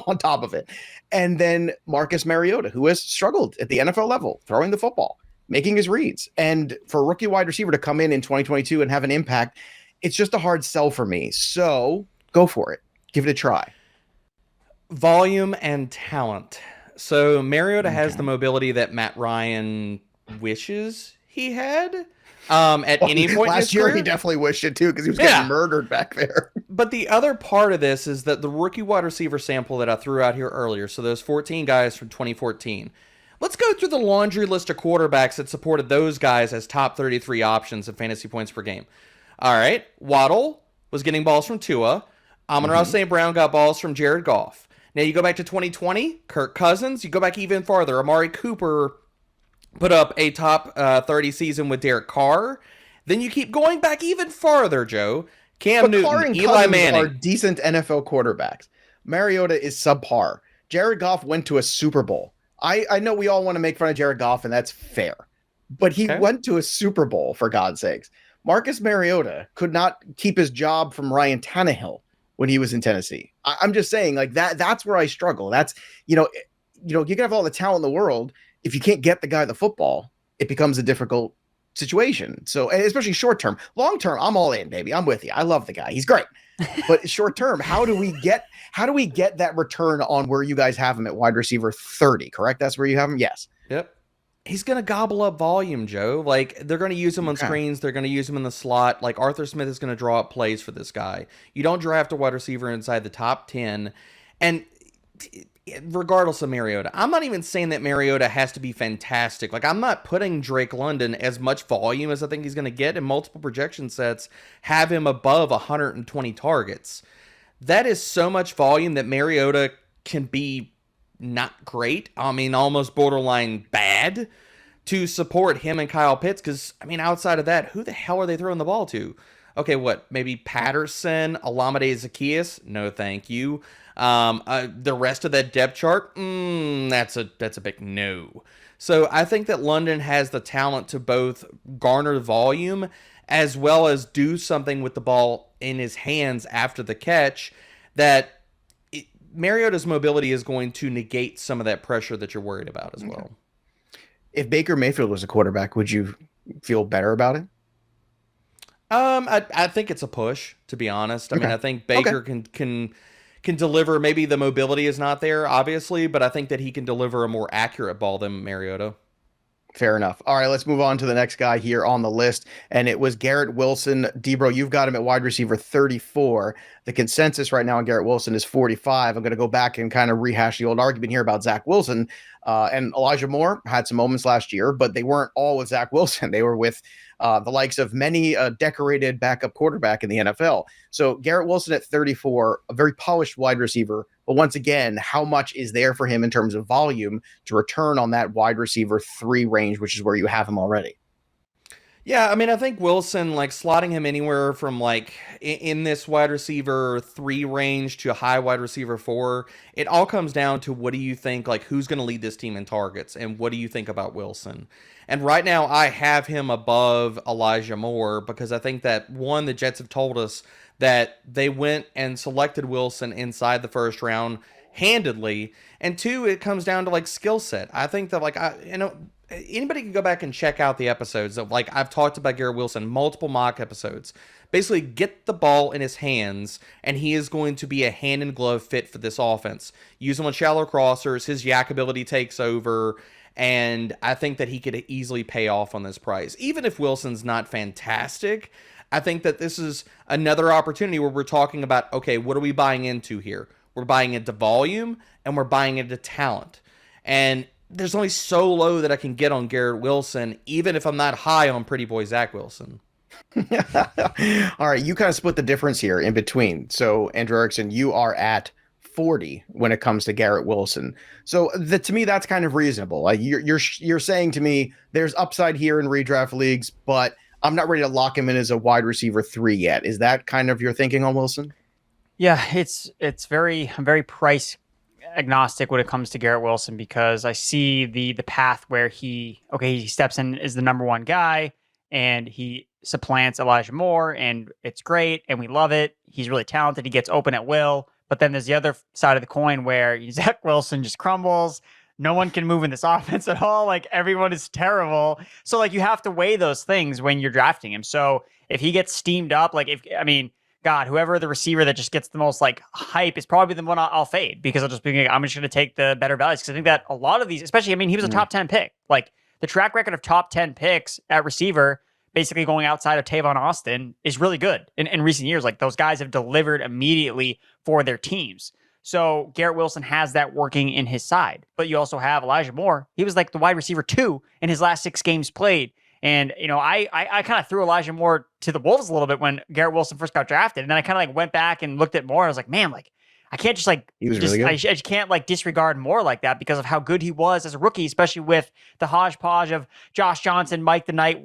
A: on top of it. And then Marcus Mariota, who has struggled at the NFL level, throwing the football, making his reads. And for a rookie wide receiver to come in 2022 and have an impact, it's just a hard sell for me. So go for it. Give it a try.
C: Volume and talent. So Mariota has the mobility that Matt Ryan wishes he had. At any point
A: last
C: in his
A: year,
C: career.
A: he definitely wished it too, because he was getting murdered back there.
C: But the other part of this is that the rookie wide receiver sample that I threw out here earlier, so those 14 guys from 2014, let's go through the laundry list of quarterbacks that supported those guys as top 33 options in fantasy points per game. All right, Waddle was getting balls from Tua. Amon-Ra St. Brown got balls from Jared Goff. Now you go back to 2020, Kirk Cousins. You go back even farther, Amari Cooper put up a top 30 season with Derek Carr. Then you keep going back even farther, Joe. Cam Newton,
A: Carr and
C: Eli
A: Cousins
C: Manning
A: are decent NFL quarterbacks. Mariota is subpar. Jared Goff went to a Super Bowl. I know we all want to make fun of Jared Goff, and that's fair. But he went to a Super Bowl, for God's sakes. Marcus Mariota could not keep his job from Ryan Tannehill when he was in Tennessee. I'm just saying, like, that's where I struggle. That's, you can have all the talent in the world. If you can't get the guy the football, it becomes a difficult situation. So, especially short term. Long term, I'm all in, baby. I'm with you. I love the guy. He's great. But short term, how do we get that return on where you guys have him at wide receiver 30? Correct? That's where you have him. Yes.
C: Yep. He's going to gobble up volume, Joe. Like, they're going to use him on screens. They're going to use him in the slot. Like, Arthur Smith is going to draw up plays for this guy. You don't draft a wide receiver inside the top 10. And regardless of Mariota, I'm not even saying that Mariota has to be fantastic. Like, I'm not putting Drake London as much volume as I think he's going to get, and multiple projection sets have him above 120 targets. That is so much volume that Mariota can be not great. I mean, almost borderline bad to support him and Kyle Pitts. Because, I mean, outside of that, who the hell are they throwing the ball to? Okay, what? Maybe Patterson, Olamide Zaccheaus? No, thank you. The rest of that depth chart? That's a big no. So I think that London has the talent to both garner volume as well as do something with the ball in his hands after the catch that Mariota's mobility is going to negate some of that pressure that you're worried about as well.
A: If Baker Mayfield was a quarterback, would you feel better about it?
C: I think it's a push, to be honest. I mean, I think Baker can deliver. Maybe the mobility is not there, obviously, but I think that he can deliver a more accurate ball than Mariota.
A: Fair enough. All right, let's move on to the next guy here on the list. And it was Garrett Wilson. Debro, you've got him at wide receiver 34. The consensus right now on Garrett Wilson is 45. I'm going to go back and kind of rehash the old argument here about Zach Wilson. And Elijah Moore had some moments last year, but they weren't all with Zach Wilson. They were with the likes of many decorated backup quarterback in the NFL. So Garrett Wilson at 34, a very polished wide receiver. But once again, how much is there for him in terms of volume to return on that wide receiver 3 range, which is where you have him already?
C: Yeah, I mean, I think Wilson, like, slotting him anywhere from, like, in this wide receiver 3 range to a high wide receiver 4, it all comes down to what do you think, like, who's going to lead this team in targets, and what do you think about Wilson? And right now, I have him above Elijah Moore because I think that, one, the Jets have told us that they went and selected Wilson inside the first round handedly, and 2, it comes down to, like, skill set. I think that, like, anybody can go back and check out the episodes of, like, I've talked about Garrett Wilson, multiple mock episodes. Basically, get the ball in his hands, and he is going to be a hand-in-glove fit for this offense. Use him on shallow crossers, his yak ability takes over, and I think that he could easily pay off on this price. Even if Wilson's not fantastic, I think that this is another opportunity where we're talking about, okay, what are we buying into here? We're buying into volume, and we're buying into talent. And there's only so low that I can get on Garrett Wilson, even if I'm not high on pretty boy Zach Wilson.
A: All right, you kind of split the difference here in between. So, Andrew Erickson, you are at 40 when it comes to Garrett Wilson. So to me, that's kind of reasonable. Like you're saying to me, there's upside here in redraft leagues, but I'm not ready to lock him in as a wide receiver 3 yet. Is that kind of your thinking on Wilson?
B: Yeah, I'm very price agnostic when it comes to Garrett Wilson because I see the path where he steps in as the number one guy and he supplants Elijah Moore and it's great and we love it. He's really talented. He gets open at will. But then there's the other side of the coin where Zach Wilson just crumbles. No one can move in this offense at all. Like everyone is terrible. So like you have to weigh those things when you're drafting him. So if he gets steamed up, God, whoever the receiver that just gets the most like hype is probably the one I'll fade because I'm just going to take the better values. Because I think that a lot of these, especially, he was a top 10 pick. Like the track record of top 10 picks at receiver, basically going outside of Tavon Austin, is really good in recent years. Like those guys have delivered immediately for their teams. So Garrett Wilson has that working in his side. But you also have Elijah Moore. He was like the wide receiver 2 in his last 6 games played. And, I kind of threw Elijah Moore to the Wolves a little bit when Garrett Wilson first got drafted. And then I kind of like went back and looked at Moore. And I was like, man, like I can't just like,
A: he was really good.
B: I can't like disregard Moore like that because of how good he was as a rookie, especially with the hodgepodge of Josh Johnson, Mike the Night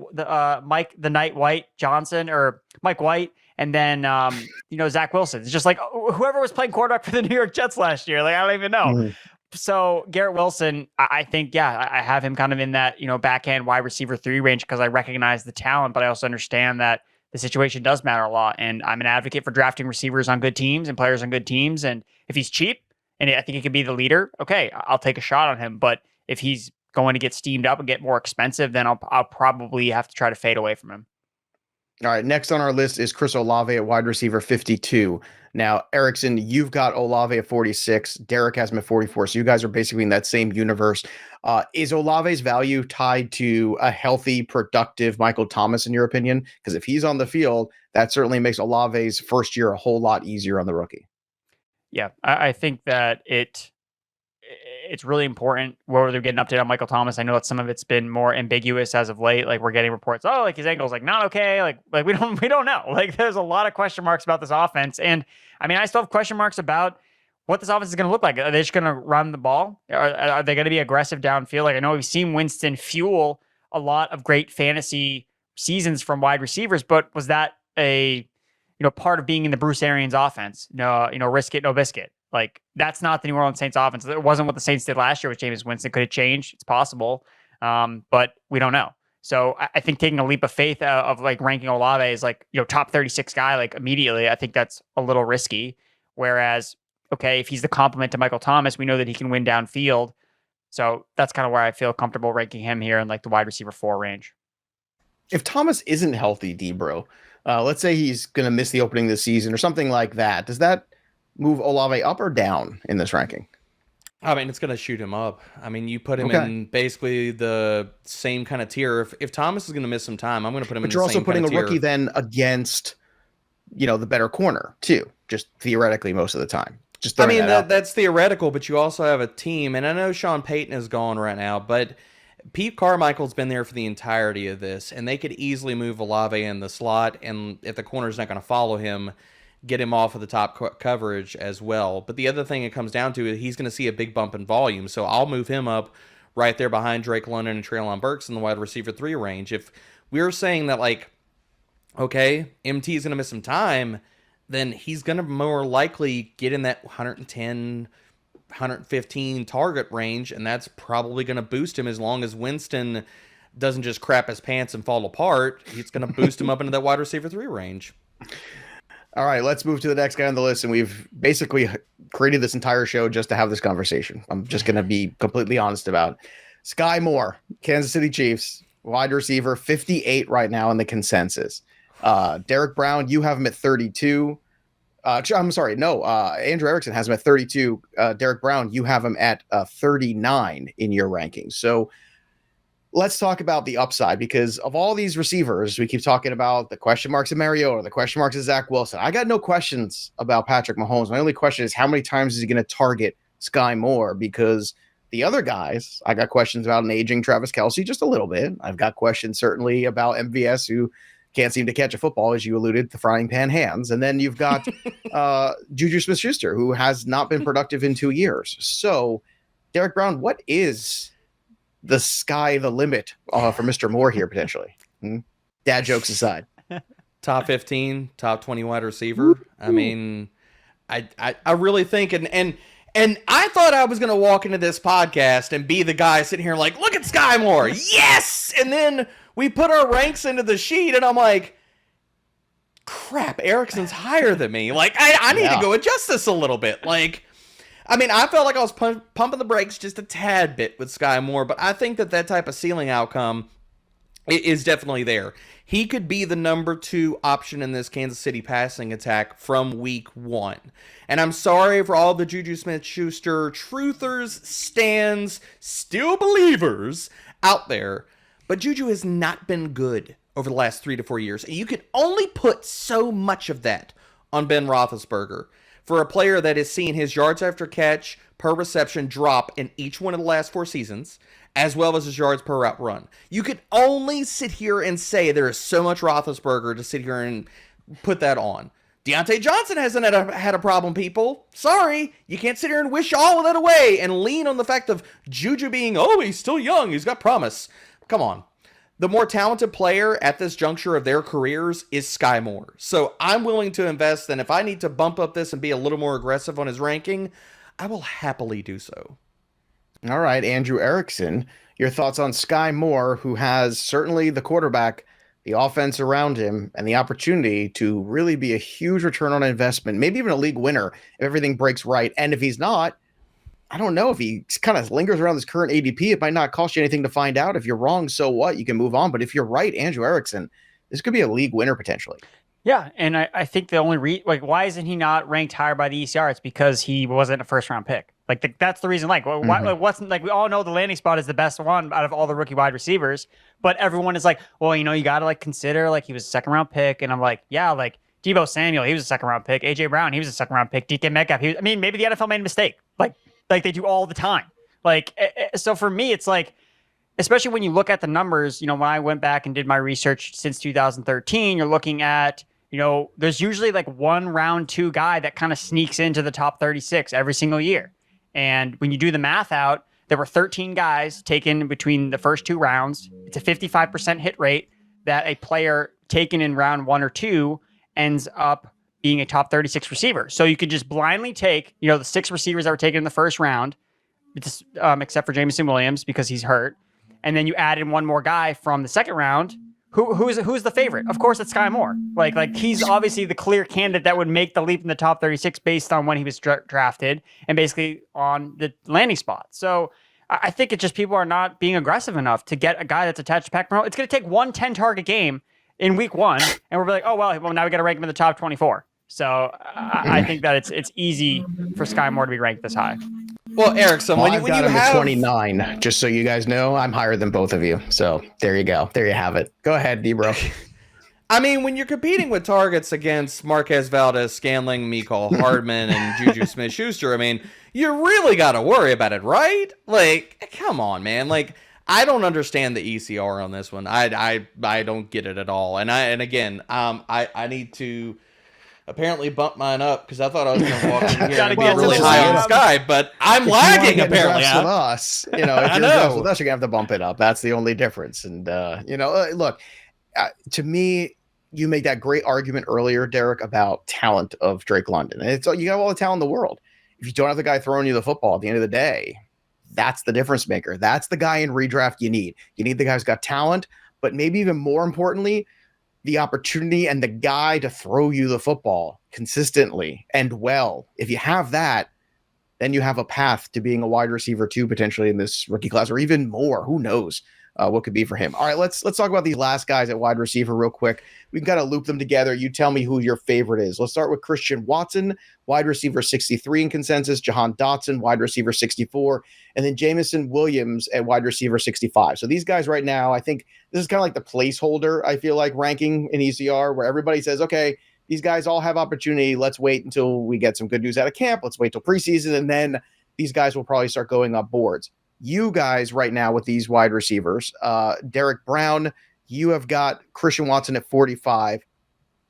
B: White Johnson or Mike White. And then, Zach Wilson. It's just like whoever was playing quarterback for the New York Jets last year. Like, I don't even know. Mm-hmm. So Garrett Wilson, I think, I have him kind of in that, backhand wide receiver 3 range because I recognize the talent, but I also understand that the situation does matter a lot. And I'm an advocate for drafting receivers on good teams and players on good teams. And if he's cheap and I think he could be the leader, okay, I'll take a shot on him. But if he's going to get steamed up and get more expensive, then I'll probably have to try to fade away from him.
A: All right, next on our list is Chris Olave at wide receiver 52. Now, Erickson, you've got Olave at 46. Derek has him at 44. So you guys are basically in that same universe. Is Olave's value tied to a healthy, productive Michael Thomas, in your opinion? Because if he's on the field, that certainly makes Olave's first year a whole lot easier on the rookie.
B: Yeah, I think that it's really important whether they're getting an update on Michael Thomas. I know that some of it's been more ambiguous as of late. Like we're getting reports, like his ankle's like not okay. Like we don't know. Like there's a lot of question marks about this offense. And I still have question marks about what this offense is going to look like. Are they just going to run the ball? Are they going to be aggressive downfield? Like I know we've seen Winston fuel a lot of great fantasy seasons from wide receivers, but was that a part of being in the Bruce Arians offense? No, risk it, no biscuit. Like that's not the New Orleans Saints offense. It wasn't what the Saints did last year with Jameis Winston. Could it change? It's possible, but we don't know. So I think taking a leap of faith of like ranking Olave as like top 36 guy like immediately, I think that's a little risky. Whereas, okay, if he's the complement to Michael Thomas, we know that he can win downfield. So that's kind of where I feel comfortable ranking him here in like the wide receiver 4 range.
A: If Thomas isn't healthy, D-Bro, let's say he's going to miss the opening of the season or something like that, does that move Olave up or down in this ranking?
C: It's going to shoot him up. You put him in basically the same kind of tier. If Thomas is going to miss some time, I'm going to put him in the same kind of tier. But you're also putting a rookie then against, the better corner too, just theoretically most of the time. Just that's theoretical, but you also have a team. And I know Sean Payton is gone right now, but Pete Carmichael's been there for the entirety of this, and they could easily move Olave in the slot. And if the corner's not going to follow him, get him off of the top coverage as well. But the other thing it comes down to is he's going to see a big bump in volume. So I'll move him up right there behind Drake London and Treylon Burks in the wide receiver 3 range. If we're saying that, like, okay, MT is going to miss some time, then he's going to more likely get in that 110, 115 target range, and that's probably going to boost him as long as Winston doesn't just crap his pants and fall apart. He's going to boost him up into that wide receiver 3 range.
A: All right, let's move to the next guy on the list. And we've basically created this entire show just to have this conversation. I'm just going to be completely honest about it. Skyy Moore, Kansas City Chiefs, wide receiver, 58 right now in the consensus. Derek Brown, you have him at 32. I'm sorry, no. Andrew Erickson has him at 32. Derek Brown, you have him at 39 in your rankings. So let's talk about the upside, because of all these receivers, we keep talking about the question marks of Mariota, the question marks of Zach Wilson. I got no questions about Patrick Mahomes. My only question is how many times is he going to target Skyy Moore? Because the other guys, I got questions about an aging Travis Kelsey just a little bit. I've got questions certainly about MVS, who can't seem to catch a football, as you alluded, the frying pan hands. And then you've got Juju Smith-Schuster, who has not been productive in 2 years. So, Derek Brown, what is the sky the limit for Mr. Moore here, potentially? Dad jokes aside.
C: Top 15, top 20 wide receiver. I mean, I really think, and I thought I was going to walk into this podcast and be the guy sitting here like, look at Skyy Moore. Yes! And then we put our ranks into the sheet, and I'm like, crap, Erickson's higher than me. Like, I need to go adjust this a little bit. Like, I mean, I felt like I was pumping the brakes just a tad bit with Skyy Moore, but I think that type of ceiling outcome is definitely there. He could be the number 2 option in this Kansas City passing attack from week 1. And I'm sorry for all the Juju Smith-Schuster truthers, stands, still believers out there, but Juju has not been good over the last 3 to 4 years. And you can only put so much of that on Ben Roethlisberger. For a player that has seen his yards after catch per reception drop in each one of the last 4 seasons, as well as his yards per route run. You could only sit here and say there is so much Roethlisberger to sit here and put that on. Deontay Johnson hasn't had a problem, people. Sorry, you can't sit here and wish all of that away and lean on the fact of Juju being, he's still young, he's got promise. Come on. The more talented player at this juncture of their careers is Skyy Moore. So I'm willing to invest, and if I need to bump up this and be a little more aggressive on his ranking, I will happily do so.
A: All right, Andrew Erickson, your thoughts on Skyy Moore, who has certainly the quarterback, the offense around him, and the opportunity to really be a huge return on investment, maybe even a league winner if everything breaks right. And if he's not, I don't know, if he kind of lingers around this current ADP, it might not cost you anything to find out. If you're wrong, so what? You can move on. But if you're right, Andrew Erickson, this could be a league winner potentially.
B: Yeah, and I think the only why isn't he not ranked higher by the ECR? It's because he wasn't a first-round pick. That's the reason. We all know the landing spot is the best one out of all the rookie wide receivers, but everyone is like, well, you got to consider he was a second-round pick, and I'm like, yeah, Deebo Samuel, he was a second-round pick. AJ Brown, he was a second-round pick. DK Metcalf, maybe the NFL made a mistake, like they do all the time. So for me, it's especially when you look at the numbers, when I went back and did my research since 2013, you're looking at, there's usually one round 2 guy that kind of sneaks into the top 36 every single year. And when you do the math out, there were 13 guys taken between the first 2 rounds. It's a 55% hit rate that a player taken in round 1 or 2 ends up being a top 36 receiver. So you could just blindly take, the 6 receivers that were taken in the first round, except for Jameson Williams because he's hurt. And then you add in one more guy from the second round. Who's the favorite? Of course, it's Skyy Moore. He's obviously the clear candidate that would make the leap in the top 36 based on when he was drafted and basically on the landing spot. So I think it's just people are not being aggressive enough to get a guy that's attached to Patrick Mahomes. It's going to take 1 10-target game in week 1, and we're like, well, now we got to rank him in the top 24. So I think that it's easy for Skyy Moore to be ranked this high.
C: Well, Erickson, when you
A: have 29, just so you guys know, I'm higher than both of you. So there you go. There you have it. Go ahead, D-Bro.
C: I mean, when you're competing with targets against Marquez Valdez-Scantling, Mecole Hardman, and Juju Smith-Schuster, I mean, you really got to worry about it, right? Come on, man. I don't understand the ECR on this one. I don't get it at all. And again, I need to apparently bump mine up because I thought I was going to walk in here and be really high on Skyy, but I'm lagging apparently.
A: With us, if you're with us, you're gonna have to bump it up. That's the only difference. And look, to me, you made that great argument earlier, Derek, about talent of Drake London. And you got all the talent in the world. If you don't have the guy throwing you the football at the end of the day, that's the difference maker. That's the guy in redraft you need. You need the guy who's got talent, but maybe even more importantly, the opportunity and the guy to throw you the football consistently and well. If you have that, then you have a path to being a wide receiver too, potentially in this rookie class, or even more. Who knows what could be for him? All right, let's talk about these last guys at wide receiver real quick. We can kind of loop them together. You tell me who your favorite is. Let's start with Christian Watson, wide receiver 63 in consensus, Jahan Dotson, wide receiver 64, and then Jameson Williams at wide receiver 65. So these guys right now, I think this is kind of like the placeholder, I feel like, ranking in ECR, where everybody says, okay, these guys all have opportunity. Let's wait until we get some good news out of camp. Let's wait till preseason, and then these guys will probably start going up boards. You guys right now with these wide receivers, Derek Brown, you have got Christian Watson at 45.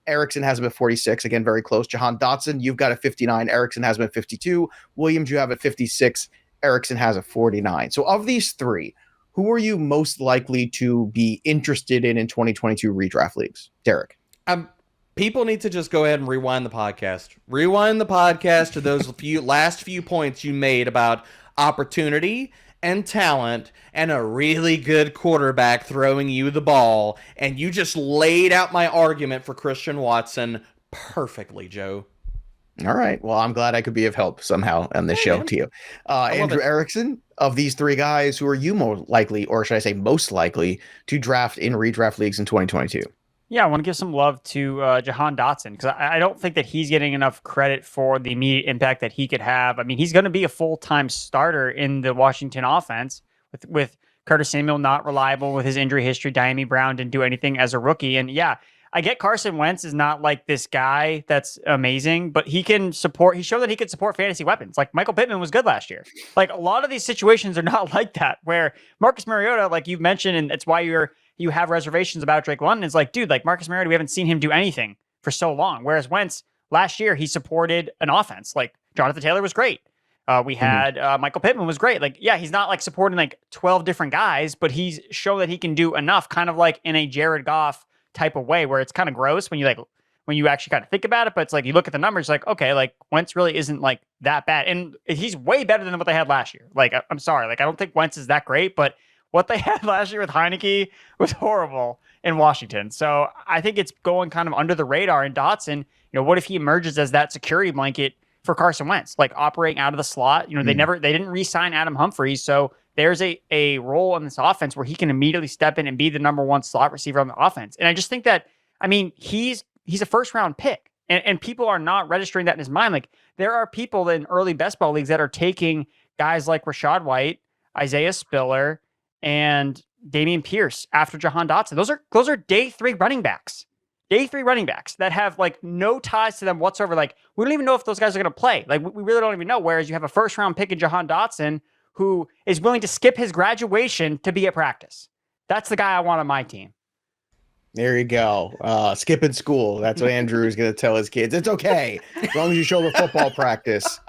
A: Erickson has him at 46. Again, very close. Jahan Dotson, you've got at 59. Erickson has him at 52. Williams, you have at 56. Erickson has a 49. So of these three, who are you most likely to be interested in 2022 redraft leagues? Derek.
C: People need to just go ahead and rewind the podcast. Rewind the podcast to those last few points you made about opportunity and talent and a really good quarterback throwing you the ball, and you just laid out my argument for Christian Watson perfectly, Joe.
A: All right. Well, I'm glad I could be of help somehow on this show to you. Andrew Erickson, of these three guys, who are you more likely, or should I say most likely, to draft in redraft leagues in 2022?
B: Yeah, I want to give some love to Jahan Dotson, because I don't think that he's getting enough credit for the immediate impact that he could have. I mean, he's going to be a full-time starter in the Washington offense with Curtis Samuel not reliable with his injury history. Dameon Brown didn't do anything as a rookie. And yeah, I get Carson Wentz is not like this guy that's amazing, but he can support. He showed that he could support fantasy weapons. Like Michael Pittman was good last year. Like a lot of these situations are not like that, where Marcus Mariota, like you've mentioned, and it's why you have reservations about Drake London. It's like, dude, like Marcus Mariota, we haven't seen him do anything for so long. Whereas Wentz last year, he supported an offense. Like Jonathan Taylor was great. We had Michael Pittman was great. Like, yeah, he's not like supporting like 12 different guys, but he's shown that he can do enough, kind of like in a Jared Goff type of way, where it's kind of gross when you actually kind of think about it. But it's like you look at the numbers, like, okay, like Wentz really isn't like that bad, and he's way better than what they had last year. Like, I'm sorry, like I don't think Wentz is that great, but what they had last year with Heineke was horrible in Washington. So I think it's going kind of under the radar. And Dotson, what if he emerges as that security blanket for Carson Wentz, like operating out of the slot? They didn't re-sign Adam Humphries. So there's a role in this offense where he can immediately step in and be the number one slot receiver on the offense. And I just think that, I mean, he's a first round pick, and people are not registering that in his mind. Like there are people in early best ball leagues that are taking guys like Rachaad White, Isaiah Spiller, and Dameon Pierce after Jahan Dotson. Those are day three running backs. Day three running backs that have like no ties to them whatsoever. Like we don't even know if those guys are going to play. Like we really don't even know. Whereas you have a first round pick in Jahan Dotson who is willing to skip his graduation to be at practice. That's the guy I want on my team.
A: There you go. Skipping school. That's what Andrew is going to tell his kids. It's okay as long as you show up at football practice.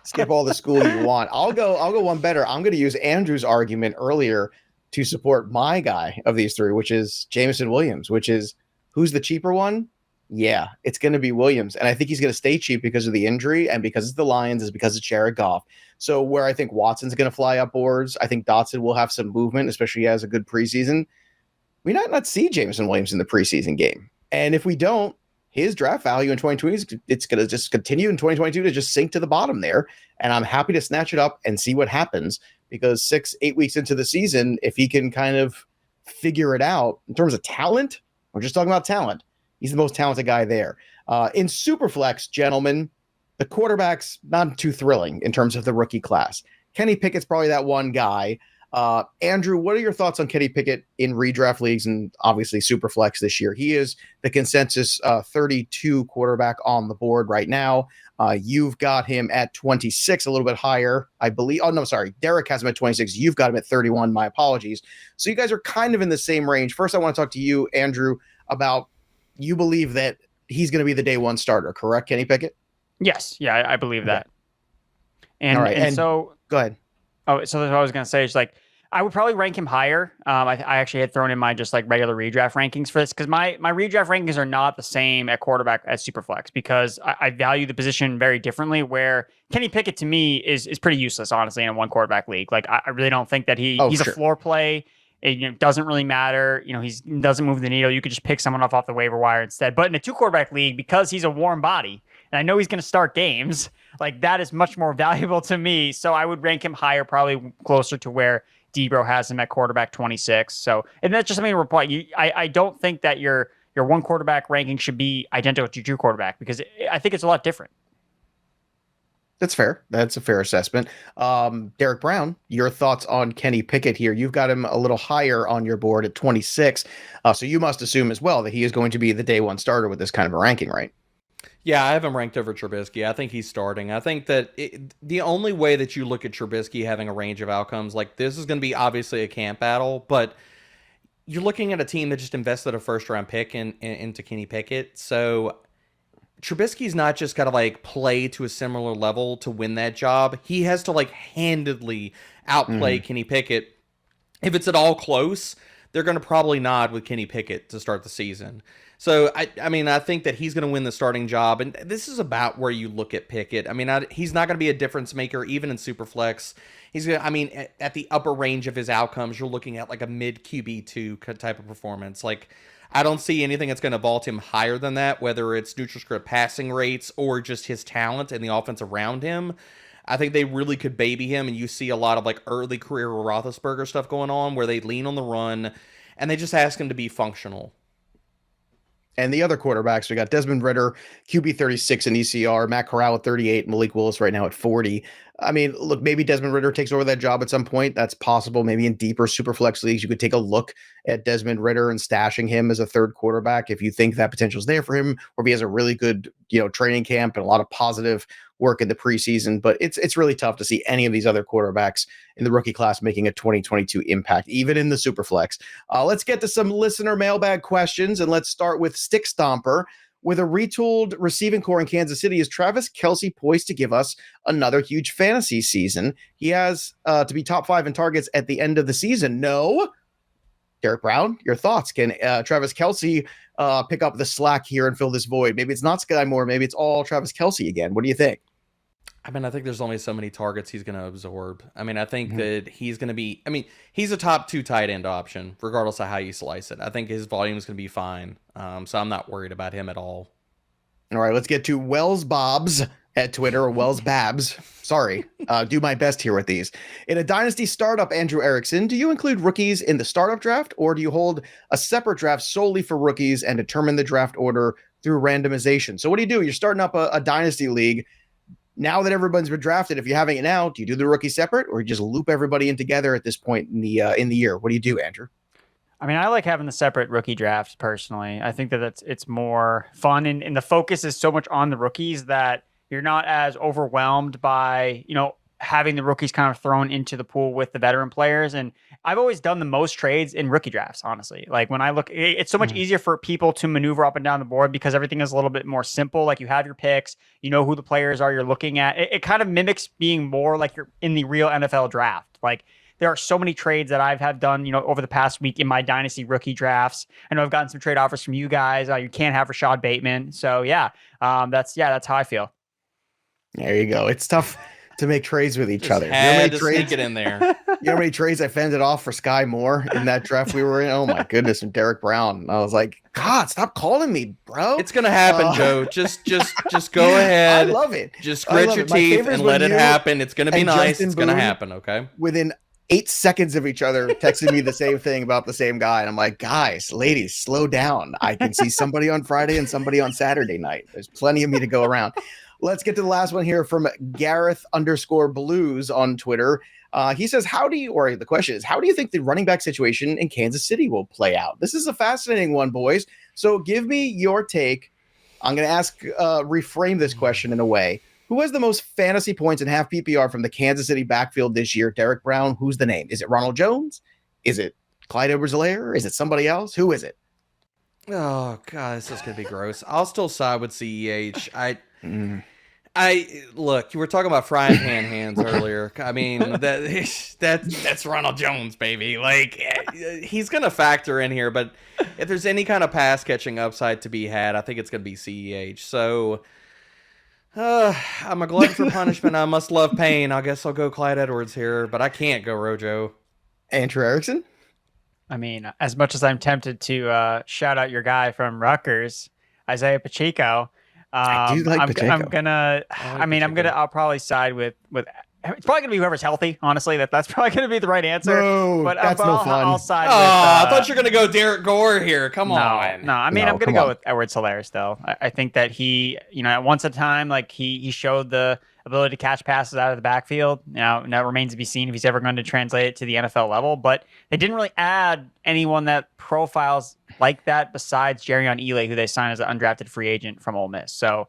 A: Skip all the school you want. I'll go one better. I'm going to use Andrew's argument earlier to support my guy of these three, which is Jameson Williams, which is who's the cheaper one? Yeah, it's going to be Williams. And I think he's going to stay cheap because of the injury, and because it's the Lions, is because it's Jared Goff. So where I think Watson's going to fly up boards, I think Dotson will have some movement, especially as a good preseason. We might not see Jameson Williams in the preseason game. And if we don't, his draft value in 2020, it's going to just continue in 2022 to just sink to the bottom there. And I'm happy to snatch it up and see what happens, because 6-8 weeks into the season, if he can kind of figure it out in terms of talent, we're just talking about talent, he's the most talented guy there. In Superflex, gentlemen, the quarterback's not too thrilling in terms of the rookie class. Kenny Pickett's probably that one guy. Andrew, what are your thoughts on Kenny Pickett in redraft leagues and obviously Superflex this year? He is the consensus 32 quarterback on the board right now. You've got him at 26, a little bit higher, I believe. Oh, no, sorry. Derek has him at 26. You've got him at 31. My apologies. So you guys are kind of in the same range. First, I want to talk to you, Andrew, about you believe that he's going to be the day one starter, correct, Kenny Pickett?
B: Yes. Yeah, I believe that. And,
A: all right.
B: and so
A: go ahead.
B: Oh, so that's what I was going to say. It's like, I would probably rank him higher. I actually had thrown in my just like regular redraft rankings for this, because my redraft rankings are not the same at quarterback as Superflex, because I value the position very differently, where Kenny Pickett to me is pretty useless, honestly, in a one quarterback league. Like I really don't think that he's a floor play. It doesn't really matter. He doesn't move the needle. You could just pick someone off the waiver wire instead. But in a two quarterback league, because he's a warm body, and I know he's going to start games, like that is much more valuable to me. So I would rank him higher, probably closer to where Debro has him at quarterback 26. So, and that's just something to reply. I don't think that your one quarterback ranking should be identical to your quarterback, because I think it's a lot different.
A: That's fair. That's a fair assessment. Derek Brown, your thoughts on Kenny Pickett here? You've got him a little higher on your board at 26. So you must assume as well that he is going to be the day one starter with this kind of a ranking, right?
C: Yeah, I have him ranked over Trubisky. I think he's starting. I think that the only way that you look at Trubisky having a range of outcomes, like this is going to be obviously a camp battle, but you're looking at a team that just invested a first-round pick into Kenny Pickett. So Trubisky's not just got to like play to a similar level to win that job. He has to like handedly outplay Kenny Pickett. If it's at all close, they're going to probably nod with Kenny Pickett to start the season. So, I mean, I think that he's going to win the starting job. And this is about where you look at Pickett. I mean, he's not going to be a difference maker, even in Superflex. He's going to, I mean, at the upper range of his outcomes, you're looking at like a mid QB2 type of performance. Like, I don't see anything that's going to vault him higher than that, whether it's neutral script passing rates or just his talent and the offense around him. I think they really could baby him, and you see a lot of like early career Roethlisberger stuff going on where they lean on the run and they just ask him to be functional.
A: And the other quarterbacks, we got Desmond Ridder, QB 36 in ECR, Matt Corral at 38, Malik Willis right now at 40. I mean, look, maybe Desmond Ridder takes over that job at some point. That's possible. Maybe in deeper super flex leagues, you could take a look at Desmond Ridder and stashing him as a third quarterback if you think that potential is there for him, or if he has a really good, training camp and a lot of positive work in the preseason. But it's really tough to see any of these other quarterbacks in the rookie class making a 2022 impact, even in the super flex. Let's get to some listener mailbag questions, and let's start with Stick Stomper. With a retooled receiving core in Kansas City, is Travis Kelsey poised to give us another huge fantasy season? He has to be top 5 in targets at the end of the season. No. Derek Brown, your thoughts? Can Travis Kelsey pick up the slack here and fill this void? Maybe it's not Skyy Moore. Maybe it's all Travis Kelsey again. What do you think?
C: I mean, I think there's only so many targets he's going to absorb. I mean, I think that he's going to be, he's a top 2 tight end option, regardless of how you slice it. I think his volume is going to be fine. So I'm not worried about him at all.
A: All right, let's get to Wells Bobs at Twitter, or Wells Babs. Sorry, do my best here with these. In a dynasty startup, Andrew Erickson, do you include rookies in the startup draft, or do you hold a separate draft solely for rookies and determine the draft order through randomization? So what do? You're starting up a dynasty league. Now that everyone's been drafted, if you're having it now, do you do the rookie separate, or you just loop everybody in together at this point in the year? What do you do, Andrew?
B: I mean, I like having the separate rookie drafts personally. I think that it's more fun, and the focus is so much on the rookies that you're not as overwhelmed by, having the rookies kind of thrown into the pool with the veteran players. And I've always done the most trades in rookie drafts, honestly. Like when I look, it's so much easier for people to maneuver up and down the board because everything is a little bit more simple. Like you have your picks, you know who the players are you're looking at. It kind of mimics being more like you're in the real NFL draft. Like there are so many trades that I've done, over the past week in my dynasty rookie drafts. I know I've gotten some trade offers from you guys. You can't have Rashad Bateman. So that's how I feel.
A: There you go. It's tough to make trades with each other.
C: Had to sneak it in there.
A: You know how many trades I fended off for Skyy Moore in that draft we were in? Oh my goodness, and Derek Brown. I was like, God, stop calling me, bro.
C: It's gonna happen, Joe. Just go ahead.
A: I love it.
C: Just grit your teeth and let it happen. It's gonna be nice.
A: Justin
C: It's gonna
A: Boone,
C: happen, okay?
A: Within 8 seconds of each other, texted me the same thing about the same guy. And I'm like, guys, ladies, slow down. I can see somebody on Friday and somebody on Saturday night. There's plenty of me to go around. Let's get to the last one here from Gareth_Blues on Twitter. He says, the question is, how do you think the running back situation in Kansas City will play out? This is a fascinating one, boys. So give me your take. I'm going to reframe this question in a way. Who has the most fantasy points and half PPR from the Kansas City backfield this year? Derek Brown, who's the name? Is it Ronald Jones? Is it Clyde Edwards-Helaire? Is it somebody else? Who is it?
C: Oh, God, this is going to be gross. I'll still side with CEH. Look, you were talking about frying pan hands earlier. I mean, that's Ronald Jones, baby. Like, he's going to factor in here, but if there's any kind of pass catching upside to be had, I think it's going to be CEH. So, I'm a glutton for punishment. I must love pain. I guess I'll go Clyde Edwards here, but I can't go Rojo.
A: Andrew Erickson?
B: I mean, as much as I'm tempted to shout out your guy from Rutgers, Isaiah Pacheco,
A: I do like Pacheco.
B: I'll probably side with it's probably gonna be whoever's healthy. Honestly, that's probably gonna be the right answer.
A: No, but no fun.
B: I'll side with.
C: I thought you were gonna go Derek Gore here. Come on.
B: No. I mean, I'm gonna go with Edwards-Helaire still. I think that he, at once a time, like he showed the ability to catch passes out of the backfield. Now it remains to be seen if he's ever going to translate it to the NFL level. But they didn't really add anyone that profiles like that besides Jerion Ealy, who they signed as an undrafted free agent from Ole Miss. So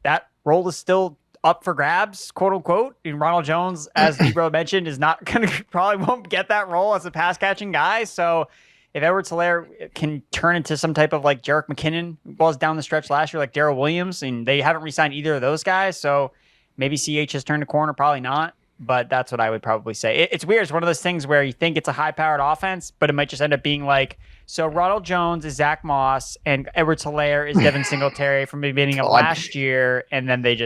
B: that role is still up for grabs, quote unquote. And Ronald Jones, as Debro mentioned, is not going to probably won't get that role as a pass catching guy. So if Edwards-Helaire can turn into some type of like Jerick McKinnon was down the stretch last year, like Darrell Williams, and they haven't re-signed either of those guys, so maybe CH has turned a corner, probably not. But that's what I would probably say. It's weird. It's one of those things where you think it's a high-powered offense, but it might just end up being like, so Ronald Jones is Zach Moss, and Edwards-Helaire is Devin Singletary from the beginning of last year, and then they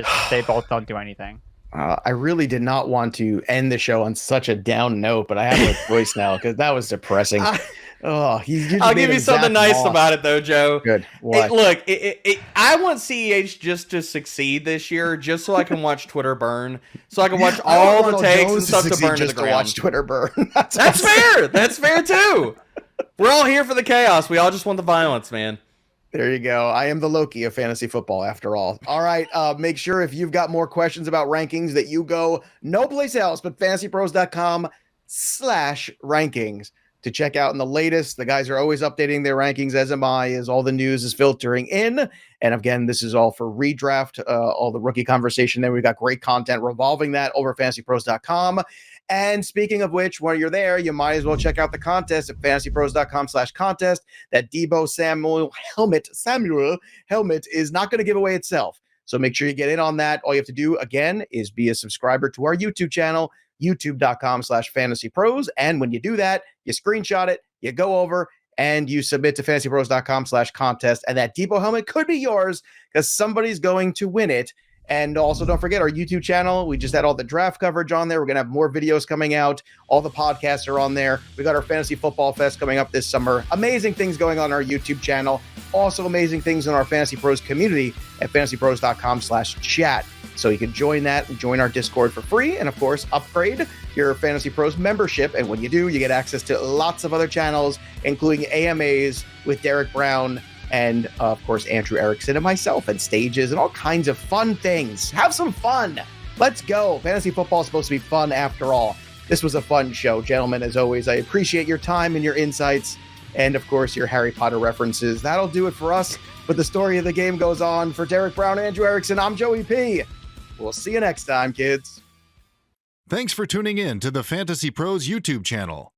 B: both don't do anything.
A: I really did not want to end the show on such a down note, but I have no choice now because that was depressing.
C: I'll give you something nice about it, though, Joe.
A: Good.
C: Look, I want CEH just to succeed this year, just so I can watch Twitter burn, so I can watch all the takes and stuff to burn to the ground.
A: Watch Twitter burn.
C: That's fair. That's fair too. We're all here for the chaos. We all just want the violence, man.
A: There you go. I am the Loki of fantasy football, after all. All right. Make sure if you've got more questions about rankings that you go no place else but fantasypros.com/rankings to check out in the latest. The guys are always updating their rankings, as am I, as all the news is filtering in. And again, this is all for Redraft, all the rookie conversation there. We've got great content revolving that over fantasypros.com. And speaking of which, while you're there, you might as well check out the contest at fantasypros.com/contest. That Deebo Samuel helmet is not going to give away itself. So make sure you get in on that. All you have to do, again, is be a subscriber to our YouTube channel, youtube.com/fantasypros. And when you do that, you screenshot it, you go over, and you submit to fantasypros.com/contest. And that Deebo helmet could be yours because somebody's going to win it. And also, don't forget our YouTube channel. We just had all the draft coverage on there. We're going to have more videos coming out. All the podcasts are on there. We got our Fantasy Football Fest coming up this summer. Amazing things going on our YouTube channel. Also amazing things in our Fantasy Pros community at fantasypros.com/chat. So you can join that and join our Discord for free. And of course, upgrade your Fantasy Pros membership. And when you do, you get access to lots of other channels, including AMAs with Derek Brown, and of course, Andrew Erickson and myself, and stages and all kinds of fun things. Have some fun. Let's go. Fantasy football is supposed to be fun after all. This was a fun show, gentlemen. As always, I appreciate your time and your insights, and of course, your Harry Potter references. That'll do it for us. But the story of the game goes on. For Derek Brown, Andrew Erickson, I'm Joey P. We'll see you next time, kids.
D: Thanks for tuning in to the Fantasy Pros YouTube channel.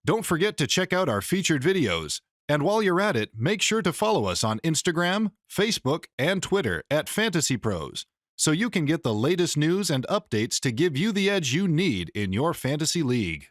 D: Don't forget to check out our featured videos. And while you're at it, make sure to follow us on Instagram, Facebook, and Twitter at Fantasy Pros, so you can get the latest news and updates to give you the edge you need in your fantasy league.